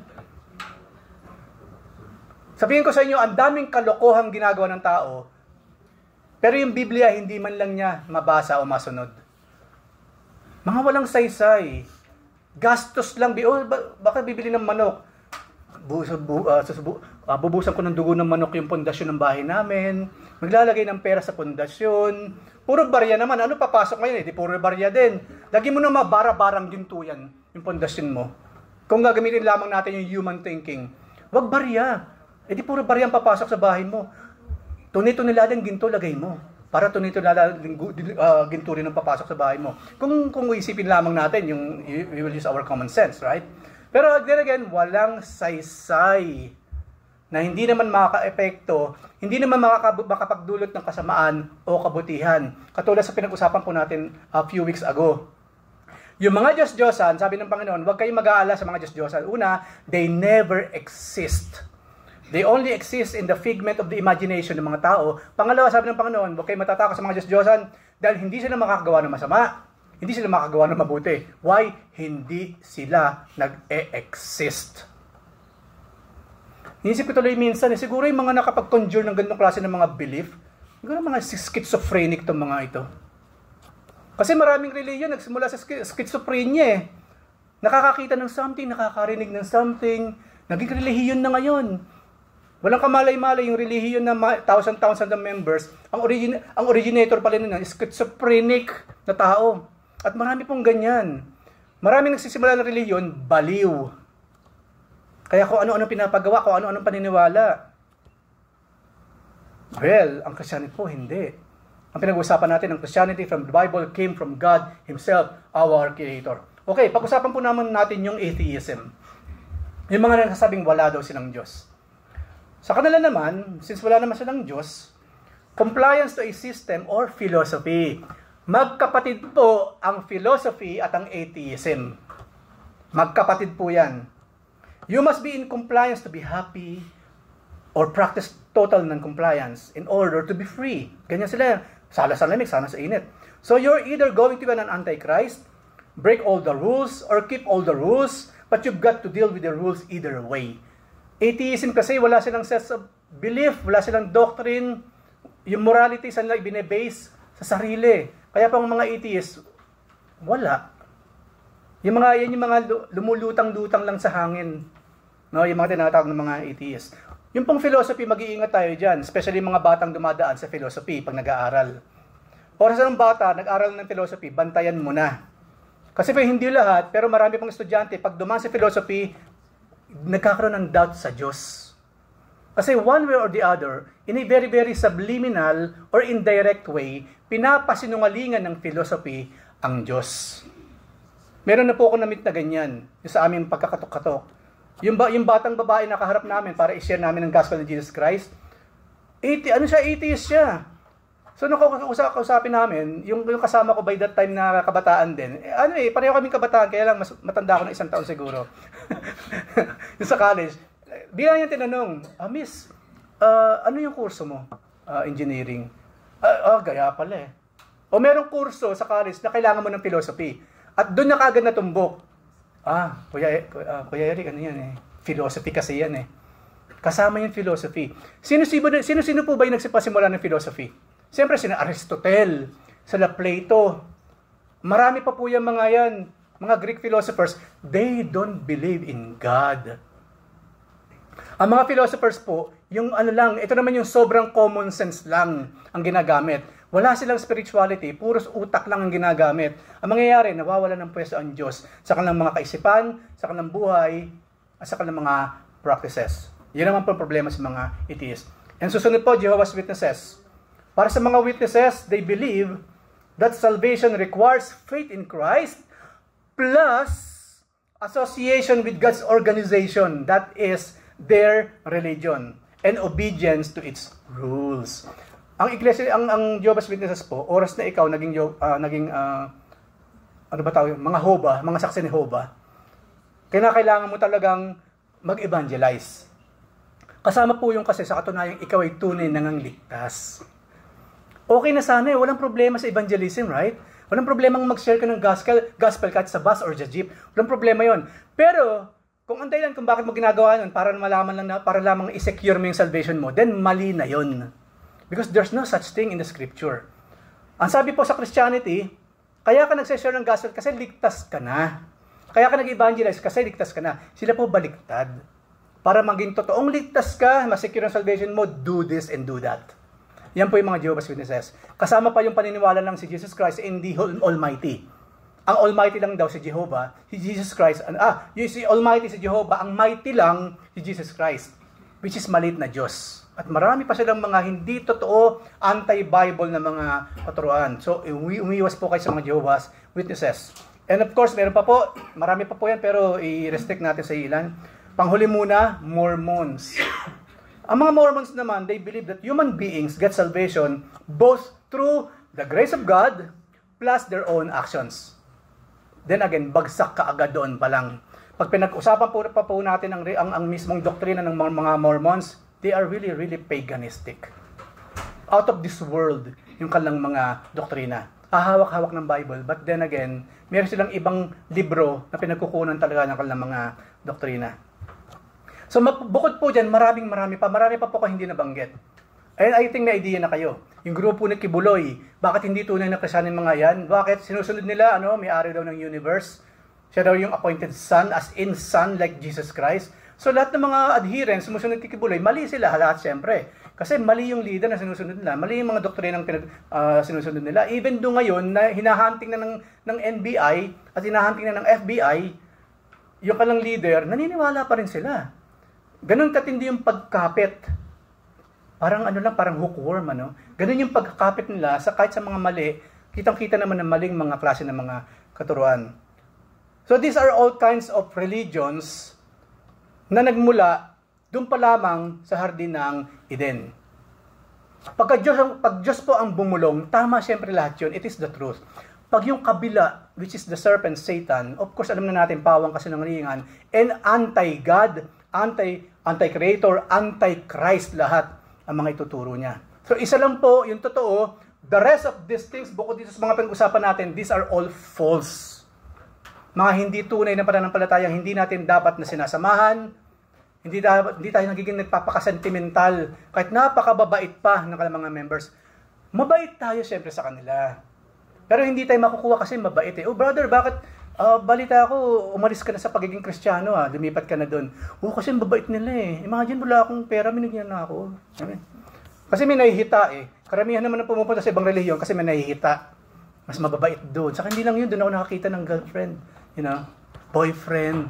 Sabihin ko sa inyo, ang daming kalokohang ginagawa ng tao, pero yung Biblia, hindi man lang niya mabasa o masunod. Mga walang saysay. Gastos lang. Baka bibili ng manok. Bubusan ko ng dugo ng manok yung pundasyon ng bahay namin. Maglalagay ng pera sa pundasyon. Puro barya naman. Ano papasok ngayon? Di puro barya din. Lagi mo na mabara-barang ginto yan, yung pundasyon mo. Kung gagamitin lamang natin yung human thinking. Wag barya. Di puro barya ang papasok sa bahay mo. Tunay-tunay ginto lagay mo. Para tunay-tunay ginto rin ang papasok sa bahay mo. Kung isipin lamang natin, we will use our common sense, right? Pero then again, walang saysay na hindi naman makaka-epekto, hindi naman makapagdulot ng kasamaan o kabutihan. Katulad sa pinag-usapan po natin a few weeks ago. Yung mga Diyos-Diyosan, sabi ng Panginoon, huwag kayong mag-aala sa mga Diyos-Diyosan. Una, they never exist. They only exist in the figment of the imagination ng mga tao. Pangalawa, sabi ng Panginoon, huwag kayong matatakot sa mga Diyos-Diyosan dahil hindi sila makakagawa ng masama. Hindi sila makakagawa ng mabuti. Why? Hindi sila nag-e-exist. Inisip ko tuloy minsan, siguro yung mga nakapag-conjure ng ganitong klase ng mga belief, siguro mga schizophrenic itong mga ito. Kasi maraming religion nagsimula sa schizophrenia eh. Nakakakita ng something, nakakarinig ng something, naging relihiyon na ngayon. Walang kamalay-malay yung relihiyon na thousand na members. Ang originator pala nila is schizophrenic na tao. At marami pong ganyan. Maraming nagsisimula ng relihiyon, baliw. Kaya kung ano-ano pinapagawa, kung ano-ano paniniwala. Well, ang Christianity po, hindi. Ang pinag-uusapan natin, ang Christianity from the Bible came from God Himself, our Creator. Okay, pag-usapan po naman natin yung atheism. Yung mga nagsasabing wala daw silang Diyos. Sa kanila naman, since wala naman silang Diyos, compliance to a system or philosophy. Magkapatid po ang philosophy at ang atheism. Magkapatid po yan. You must be in compliance to be happy or practice total non-compliance in order to be free. Ganyan sila. Sala sa lamig, sana sa init. So you're either going to be an antichrist, break all the rules, or keep all the rules, but you've got to deal with the rules either way. Atheism kasi wala silang sense of belief, wala silang doctrine, yung morality saan lang ibine-base sa sarili. Kaya pang mga atheists, wala. Yan yung mga lumulutang-lutang lang sa hangin. No, yung mga tinatawag ng mga atheists. Yung pong philosophy, mag-iingat tayo dyan. Especially mga batang dumadaan sa philosophy pag nag-aaral. Oras ng bata, nag-aaral ng philosophy, bantayan mo na. Kasi hindi lahat, pero marami pong estudyante, pag dumaan sa philosophy, nagkakaroon ng doubt sa Diyos. Kasi one way or the other, in a very, very subliminal or indirect way, pinapasinungalingan ng philosophy ang Diyos. Meron na po ako na-meet na ganyan, yung sa aming pagkakatok-katok. Yung batang babae nakaharap namin para i-share namin ang gospel ng Jesus Christ, atheist siya. So, nung kausapin namin, yung kasama ko by that time na kabataan din, pareho kaming kabataan, kaya lang mas matanda ako ng 1 taon siguro. Yung sa college, bigla niya tinanong, Miss, ano yung kurso mo? Engineering. Gaya pala eh. O merong kurso sa college na kailangan mo ng philosophy. At doon na kagad natumbok. Kuya Eric, ano yan eh? Philosophy kasi yan eh. Kasama yung philosophy. Sino po ba yung nagsipasimula ng philosophy? Siyempre, sina Aristotle, sila Plato. Marami pa po yung mga yan. Mga Greek philosophers, they don't believe in God. Ang mga philosophers po, yung ito naman yung sobrang common sense lang ang ginagamit. Wala silang spirituality, puros utak lang ang ginagamit. Ang mangyayari, nawawala ng pwesto ang Diyos sa kanilang mga kaisipan, sa kanilang buhay, at sa kanilang mga practices. Yun naman po ang problema sa mga atheists. And susunod po, Jehovah's Witnesses. Para sa mga witnesses, they believe that salvation requires faith in Christ plus association with God's organization. That is their religion and obedience to its rules. Ang iglesia, ang Jehovah's Witnesses po, oras na ikaw naging mga saksi ni Jehovah, kailangan mo talagang mag-evangelize. Kasama po yung kasi sa katunayang ikaw ay tunay nang ligtas. Okay na sana eh, walang problema sa evangelism, right? Walang problema mag-share ka ng gospel kahit sa bus or sa jeep. Walang problema yon. Pero, kung ang dahilan kung bakit mo ginagawa yun, para lamang i-secure mo yung salvation mo, then mali na yon. Because there's no such thing in the scripture. Ang sabi po sa Christianity, kaya ka nag-share ng gospel kasi ligtas ka na. Kaya ka nag-evangelize kasi ligtas ka na. Sila po baliktad. Para maging totoong ligtas ka, ma-secure ang salvation mo, do this and do that. Yan po yung mga Jehovah's Witnesses. Kasama pa yung paniniwala ng si Jesus Christ in the Almighty. Ang Almighty lang daw si Jehovah, si Jesus Christ, yung si Almighty si Jehovah, ang mighty lang si Jesus Christ, which is maliit na Diyos. At marami pa silang mga hindi totoo, anti-Bible na mga paturuan. So, umiwas po kayo sa mga Jehovah's Witnesses. And of course, meron pa po, marami pa po yan, pero i-restrict natin sa ilan. Panghuli muna, Mormons. Ang mga Mormons naman, they believe that human beings get salvation both through the grace of God plus their own actions. Then again, bagsak ka agad doon pa lang. Pag pinag-usapan pa po natin ang mismong doktrina ng mga Mormons, they are really, really paganistic. Out of this world, yung kanilang mga doktrina. Hahawak-hawak ng Bible, but then again, meron silang ibang libro na pinagkukunan talaga ng kanilang mga doktrina. So bukod po dyan, marami pa po ko hindi nabanggit. And I think may idea na kayo. Yung grupo ni Kibuloy, bakit hindi tunay na Kristiyano yung mga yan? Bakit sinusunod nila, may-ari daw ng universe? Siya daw yung appointed son, as in son like Jesus Christ. So lahat ng mga adherents, sumusunod kay Kibuloy, mali sila, lahat siyempre. Kasi mali yung leader na sinusunod nila, mali yung mga doktrinang sinusunod nila. Even do ngayon, na hinahunting na ng NBI at hinahunting na ng FBI, yung kalang leader, naniniwala pa rin sila. Ganun katindi yung pagkapit. Parang hookworm, Ganun yung pagkakapit nila kahit sa mga mali, kitang-kita naman ng maling mga klase ng mga katuruan. So these are all kinds of religions na nagmula doon pa lamang sa hardin ng Eden. Pag Diyos po ang bumulong, tama siyempre lahat yun. It is the truth. Pag yung kabila, which is the serpent, Satan, of course alam na natin, pawang kasinungalingan, and anti-God, anti-creator, anti-Christ lahat ang mga ituturo niya. So isa lang po yung totoo, the rest of these things, bukod dito sa mga pag-usapan natin, these are all false. Mga hindi tunay na pananampalatayang hindi natin dapat na sinasamahan, hindi tayo nagiging nagpapakasentimental, kahit napakababait pa ng kanilang mga members. Mabait tayo siyempre sa kanila. Pero hindi tayo makukuha kasi mabait eh. Oh brother, bakit balita ako, umalis ka na sa pagiging Kristiyano lumipat ka na doon. Kasi mabait nila eh. Imagine, wala akong pera, minigyan na ako. Kasi may nahihita eh. Karamihan naman na pumupunta sa ibang relihiyon kasi may nahihita. Mas mababait doon. Saka hindi lang yun, doon ako nakakita ng girlfriend, boyfriend.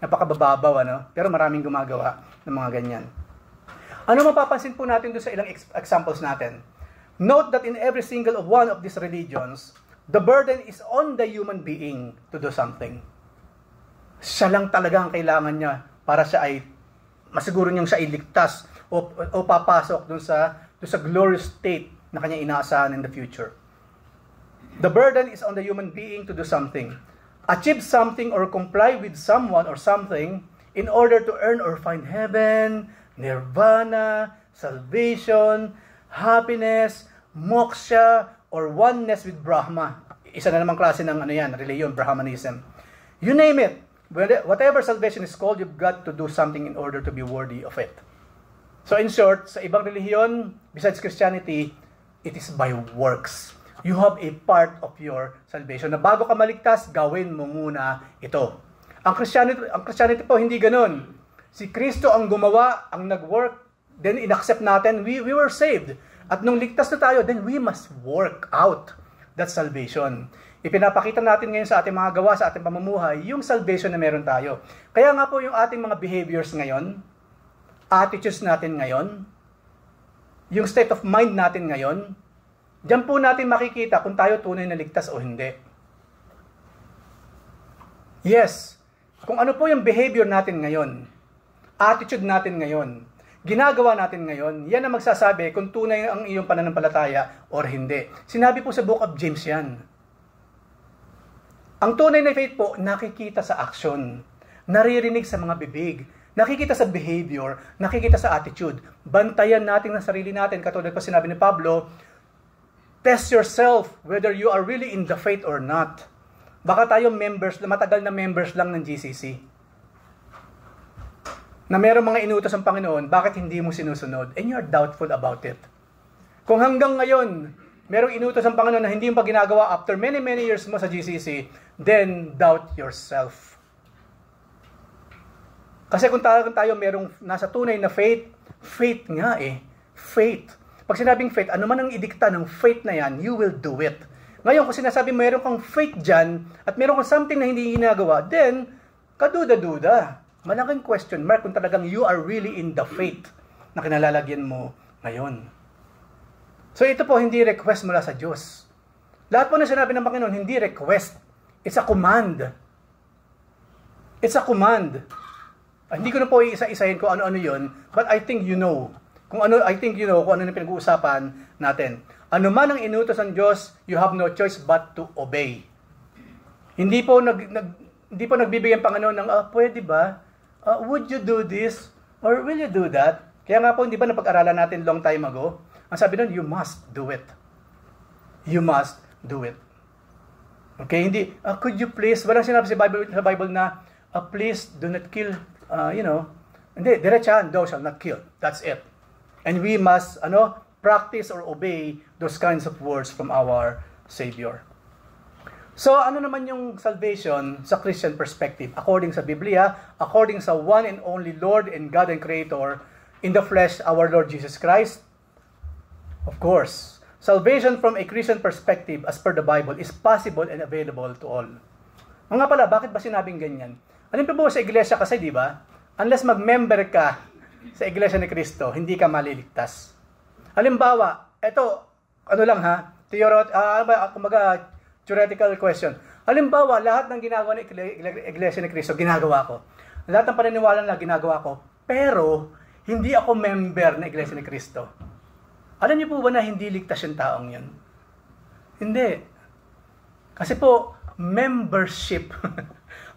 Napakababaw, Pero maraming gumagawa ng mga ganyan. Ano mapapansin po natin doon sa ilang examples natin? Note that in every single one of these religions, the burden is on the human being to do something. Siya lang talaga ang kailangan niya para siya ay masiguro niyang siya ay ligtas o papasok dun sa glorious state na kanya inaasahan in the future. The burden is on the human being to do something. Achieve something or comply with someone or something in order to earn or find heaven, nirvana, salvation, happiness, moksha, or oneness with Brahma. Isa na namang klase ng reliyon, Brahmanism. You name it. Whatever salvation is called, you've got to do something in order to be worthy of it. So in short, sa ibang relihiyon, besides Christianity, it is by works. You have a part of your salvation. Na bago ka maligtas, gawin mo muna ito. Ang Christianity po, hindi ganun. Si Kristo ang gumawa, ang nag-work, then inaccept natin, we were saved. At nung ligtas na tayo, then we must work out that salvation. Ipinapakita natin ngayon sa ating mga gawa, sa ating pamumuhay, yung salvation na meron tayo. Kaya nga po yung ating mga behaviors ngayon, attitudes natin ngayon, yung state of mind natin ngayon, diyan po natin makikita kung tayo tunay na ligtas o hindi. Yes, kung ano po yung behavior natin ngayon, attitude natin ngayon, ginagawa natin ngayon, yan ang magsasabi kung tunay ang iyong pananampalataya or hindi. Sinabi po sa Book of James yan. Ang tunay na faith po, nakikita sa action, naririnig sa mga bibig, nakikita sa behavior, nakikita sa attitude. Bantayan natin ng sarili natin, katulad pa sinabi ni Pablo, test yourself whether you are really in the faith or not. Baka tayo matagal na members lang ng GCC. Na mayroong mga inutos ng Panginoon, bakit hindi mo sinusunod? And you're doubtful about it. Kung hanggang ngayon, mayroong inutos ng Panginoon na hindi mo pa ginagawa after many years mo sa GCC, then doubt yourself. Kasi kung tayo mayroong nasa tunay na faith, faith nga faith. Pag sinabing faith, ano man ang idikta ng faith na yan, you will do it. Ngayon, kung sinasabi mayroon kang faith dyan, at mayroon kang something na hindi ginagawa, then, kaduda-duda. Malaking question mark kung talagang you are really in the faith na kinalalagyan mo ngayon. So ito po, hindi request mula sa Diyos. Lahat po na sinabi ng Panginoon, hindi request. It's a command. It's a command. Hindi ko na po isa-isahin kung ano-ano yun, but I think you know. Kung ano na pinag-uusapan natin. Ano man ang inutos ng Diyos, you have no choice but to obey. Hindi po nagbibigay ang Panginoon ng, pwede ba? Would you do this? Or will you do that? Kaya nga po, hindi ba napag-aralan natin long time ago? Ang sabi nun, you must do it. You must do it. Okay, hindi, could you please, walang sinabi sa Bible na, please do not kill, Hindi, diretsahan, thou shalt not kill. That's it. And we must, practice or obey those kinds of words from our Savior. So, ano naman yung salvation sa Christian perspective? According sa Biblia, according sa one and only Lord and God and Creator, in the flesh, our Lord Jesus Christ? Of course, salvation from a Christian perspective as per the Bible is possible and available to all. Mga pala, bakit ba sinabing ganyan? Alam po sa iglesia kasi, di ba? Unless mag-member ka sa iglesia ni Cristo, hindi ka maliligtas. Halimbawa, ito, theoretical question. Halimbawa, lahat ng ginagawa ng iglesia ni Cristo, ginagawa ko. Lahat ng paniniwala na ginagawa ko, pero hindi ako member ng iglesia ni Cristo. Alam niyo po ba na hindi ligtas yung taong yun? Hindi. Kasi po, membership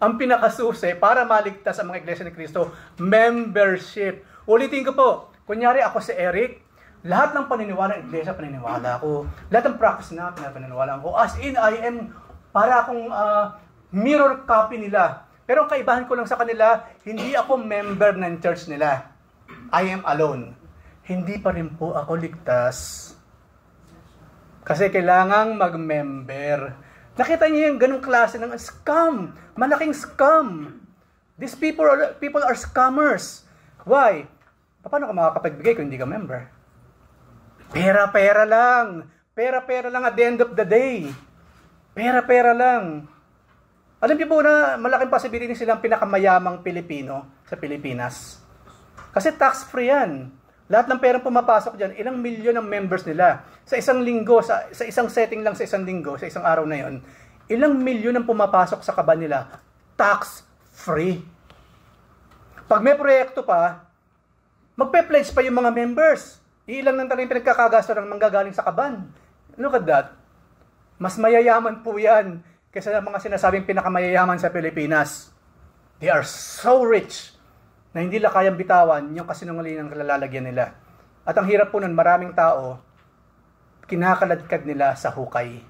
ang pinakasusi para maligtas ang mga iglesia ni Cristo. Membership. Ulitin ko po, kunyari ako si Eric, lahat ng paniniwala ng iglesia, paniniwala ko. Lahat ng practice na paniniwala ko. As in, I am para akong mirror copy nila. Pero ang kaibahan ko lang sa kanila, hindi ako member ng church nila. I am alone. Hindi pa rin po ako ligtas. Kasi kailangang mag-member. Nakita niyo yung ganung klase ng scam. Malaking scam. These people are scammers. Why? Paano ka makakapagbigay kung hindi ka member? Pera-pera lang. Pera-pera lang at the end of the day. Pera-pera lang. Alam niyo po na malaking possibility silang pinakamayamang Pilipino sa Pilipinas. Kasi tax-free yan. Lahat ng perang pumapasok dyan, ilang milyon ang members nila. Sa isang linggo, sa isang setting lang sa isang linggo, sa isang araw na yon, ilang milyon ang pumapasok sa kaban nila, tax-free. Pag may proyekto pa, magpe-pledge pa yung mga members. Ilan lang talagang pinagkakagasto ng manggagaling sa kaban. Look at that. Mas mayayaman po yan kaysa sa mga sinasabing pinakamayayaman sa Pilipinas. They are so rich na hindi lang kayang bitawan yung kasinungalingan ng kalalagyan nila. At ang hirap po nun, maraming tao, kinakaladkad nila sa hukay.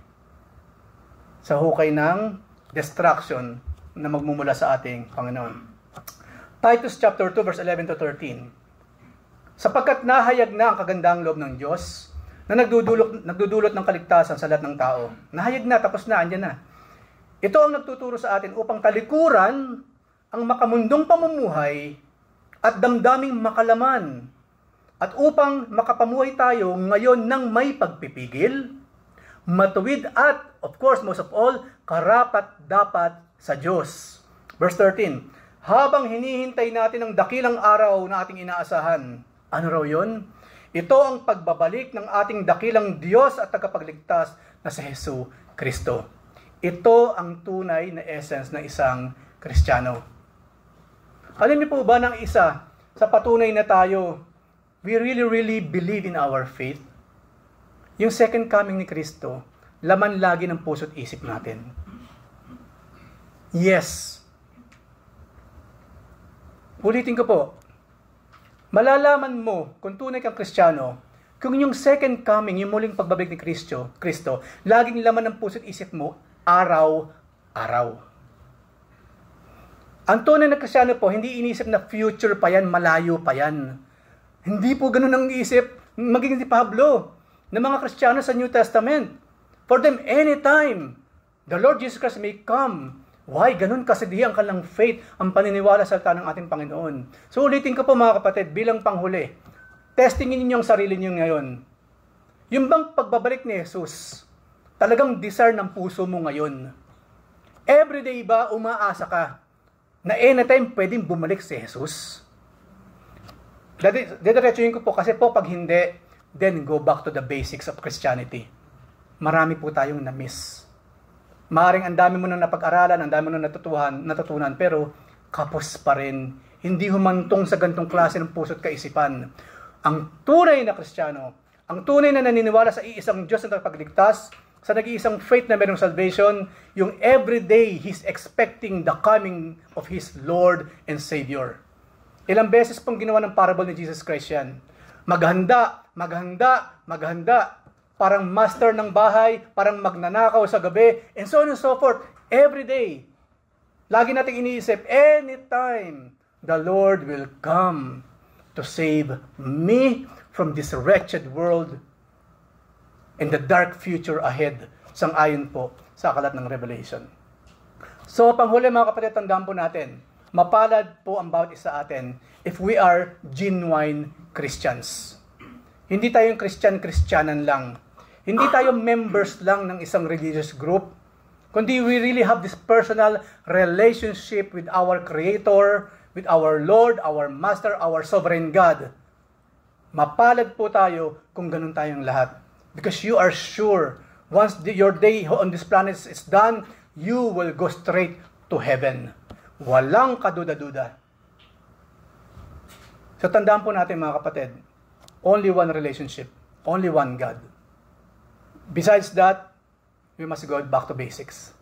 Sa hukay ng destruction na magmumula sa ating Panginoon. Titus chapter 2 verse 11 to 13. Sapagkat nahayag na ang kagandang loob ng Diyos na nagdudulot ng kaligtasan sa lahat ng tao. Nahayag na, tapos na, andyan na. Ito ang nagtuturo sa atin upang talikuran ang makamundong pamumuhay at damdaming makalaman, at upang makapamuhay tayo ngayon ng may pagpipigil, matuwid at, of course, most of all, karapat-dapat sa Diyos. Verse 13, habang hinihintay natin ang dakilang araw na ating inaasahan. Ano raw yun? Ito ang pagbabalik ng ating dakilang Diyos at tagapagligtas na si Hesus Kristo. Ito ang tunay na essence ng isang Kristiyano. Alam niyo po ba ng isa, sa patunay na tayo, we really believe in our faith? Yung second coming ni Kristo, laman lagi ng puso't isip natin. Yes. Ulitin ko po, malalaman mo kung tunay kang Kristiyano, kung yung second coming, yung muling pagbabalik ni Kristo, laging laman ng puso't isip mo, araw-araw. Ang tunay na Kristiyano po, hindi inisip na future pa yan, malayo pa yan. Hindi po ganun ang isip magiging si Pablo ng mga Kristiyano sa New Testament. For them, anytime, the Lord Jesus Christ may come. Why? Ganun kasedihan ka lang faith, ang paniniwala sa salita ng ating Panginoon. So ulitin ko po mga kapatid, bilang panghuli, testingin ninyo ang sarili niyo ngayon. Yung bang pagbabalik ni Jesus, talagang desire ng puso mo ngayon. Everyday ba umaasa ka na anytime pwedeng bumalik si Jesus? Didiretsuhin ko po kasi po pag hindi, then go back to the basics of Christianity. Marami po tayong na-miss. Maaring ang dami mo nang napag-aralan, ang dami mo nang natutunan, pero kapos pa rin. Hindi humantong sa gantong klase ng puso't kaisipan. Ang tunay na Kristiyano, ang tunay na naniniwala sa iisang Diyos na pagligtas, sa nag-iisang faith na mayroong salvation, yung everyday he's expecting the coming of his Lord and Savior. Ilang beses pong ginawa ng parable ni Jesus Christ yan. Maghanda. Parang master ng bahay, parang magnanakaw sa gabi, and so on and so forth. Every day. Lagi nating iniisip, anytime, the Lord will come to save me from this wretched world and the dark future ahead. Sang-ayon po sa aklat ng Revelation. So, panghuli mga kapatid, tandaan po natin, mapalad po ang bawat isa atin if we are genuine Christians. Hindi tayong Christian-Christianan lang. Hindi tayo members lang ng isang religious group, kundi we really have this personal relationship with our Creator, with our Lord, our Master, our Sovereign God. Mapalad po tayo kung ganun tayong lahat. Because you are sure, once your day on this planet is done, you will go straight to heaven. Walang kaduda-duda. So tandaan po natin mga kapatid, only one relationship, only one God. Besides that, we must go back to basics.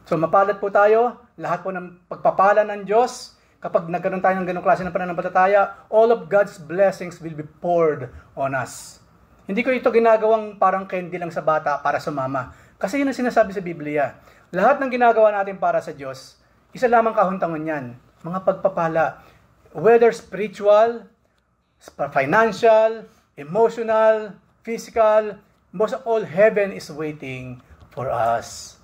So mapalad po tayo, lahat po ng pagpapala ng Diyos, kapag nagkaroon tayo ng ganong klase ng pananampalataya, all of God's blessings will be poured on us. Hindi ko ito ginagawang parang candy lang sa bata para sa mama. Kasi yun ang sinasabi sa Biblia. Lahat ng ginagawa natin para sa Diyos, isa lamang kahuntangan yan, mga pagpapala. Whether spiritual, financial, emotional, physical, most of all, heaven is waiting for us.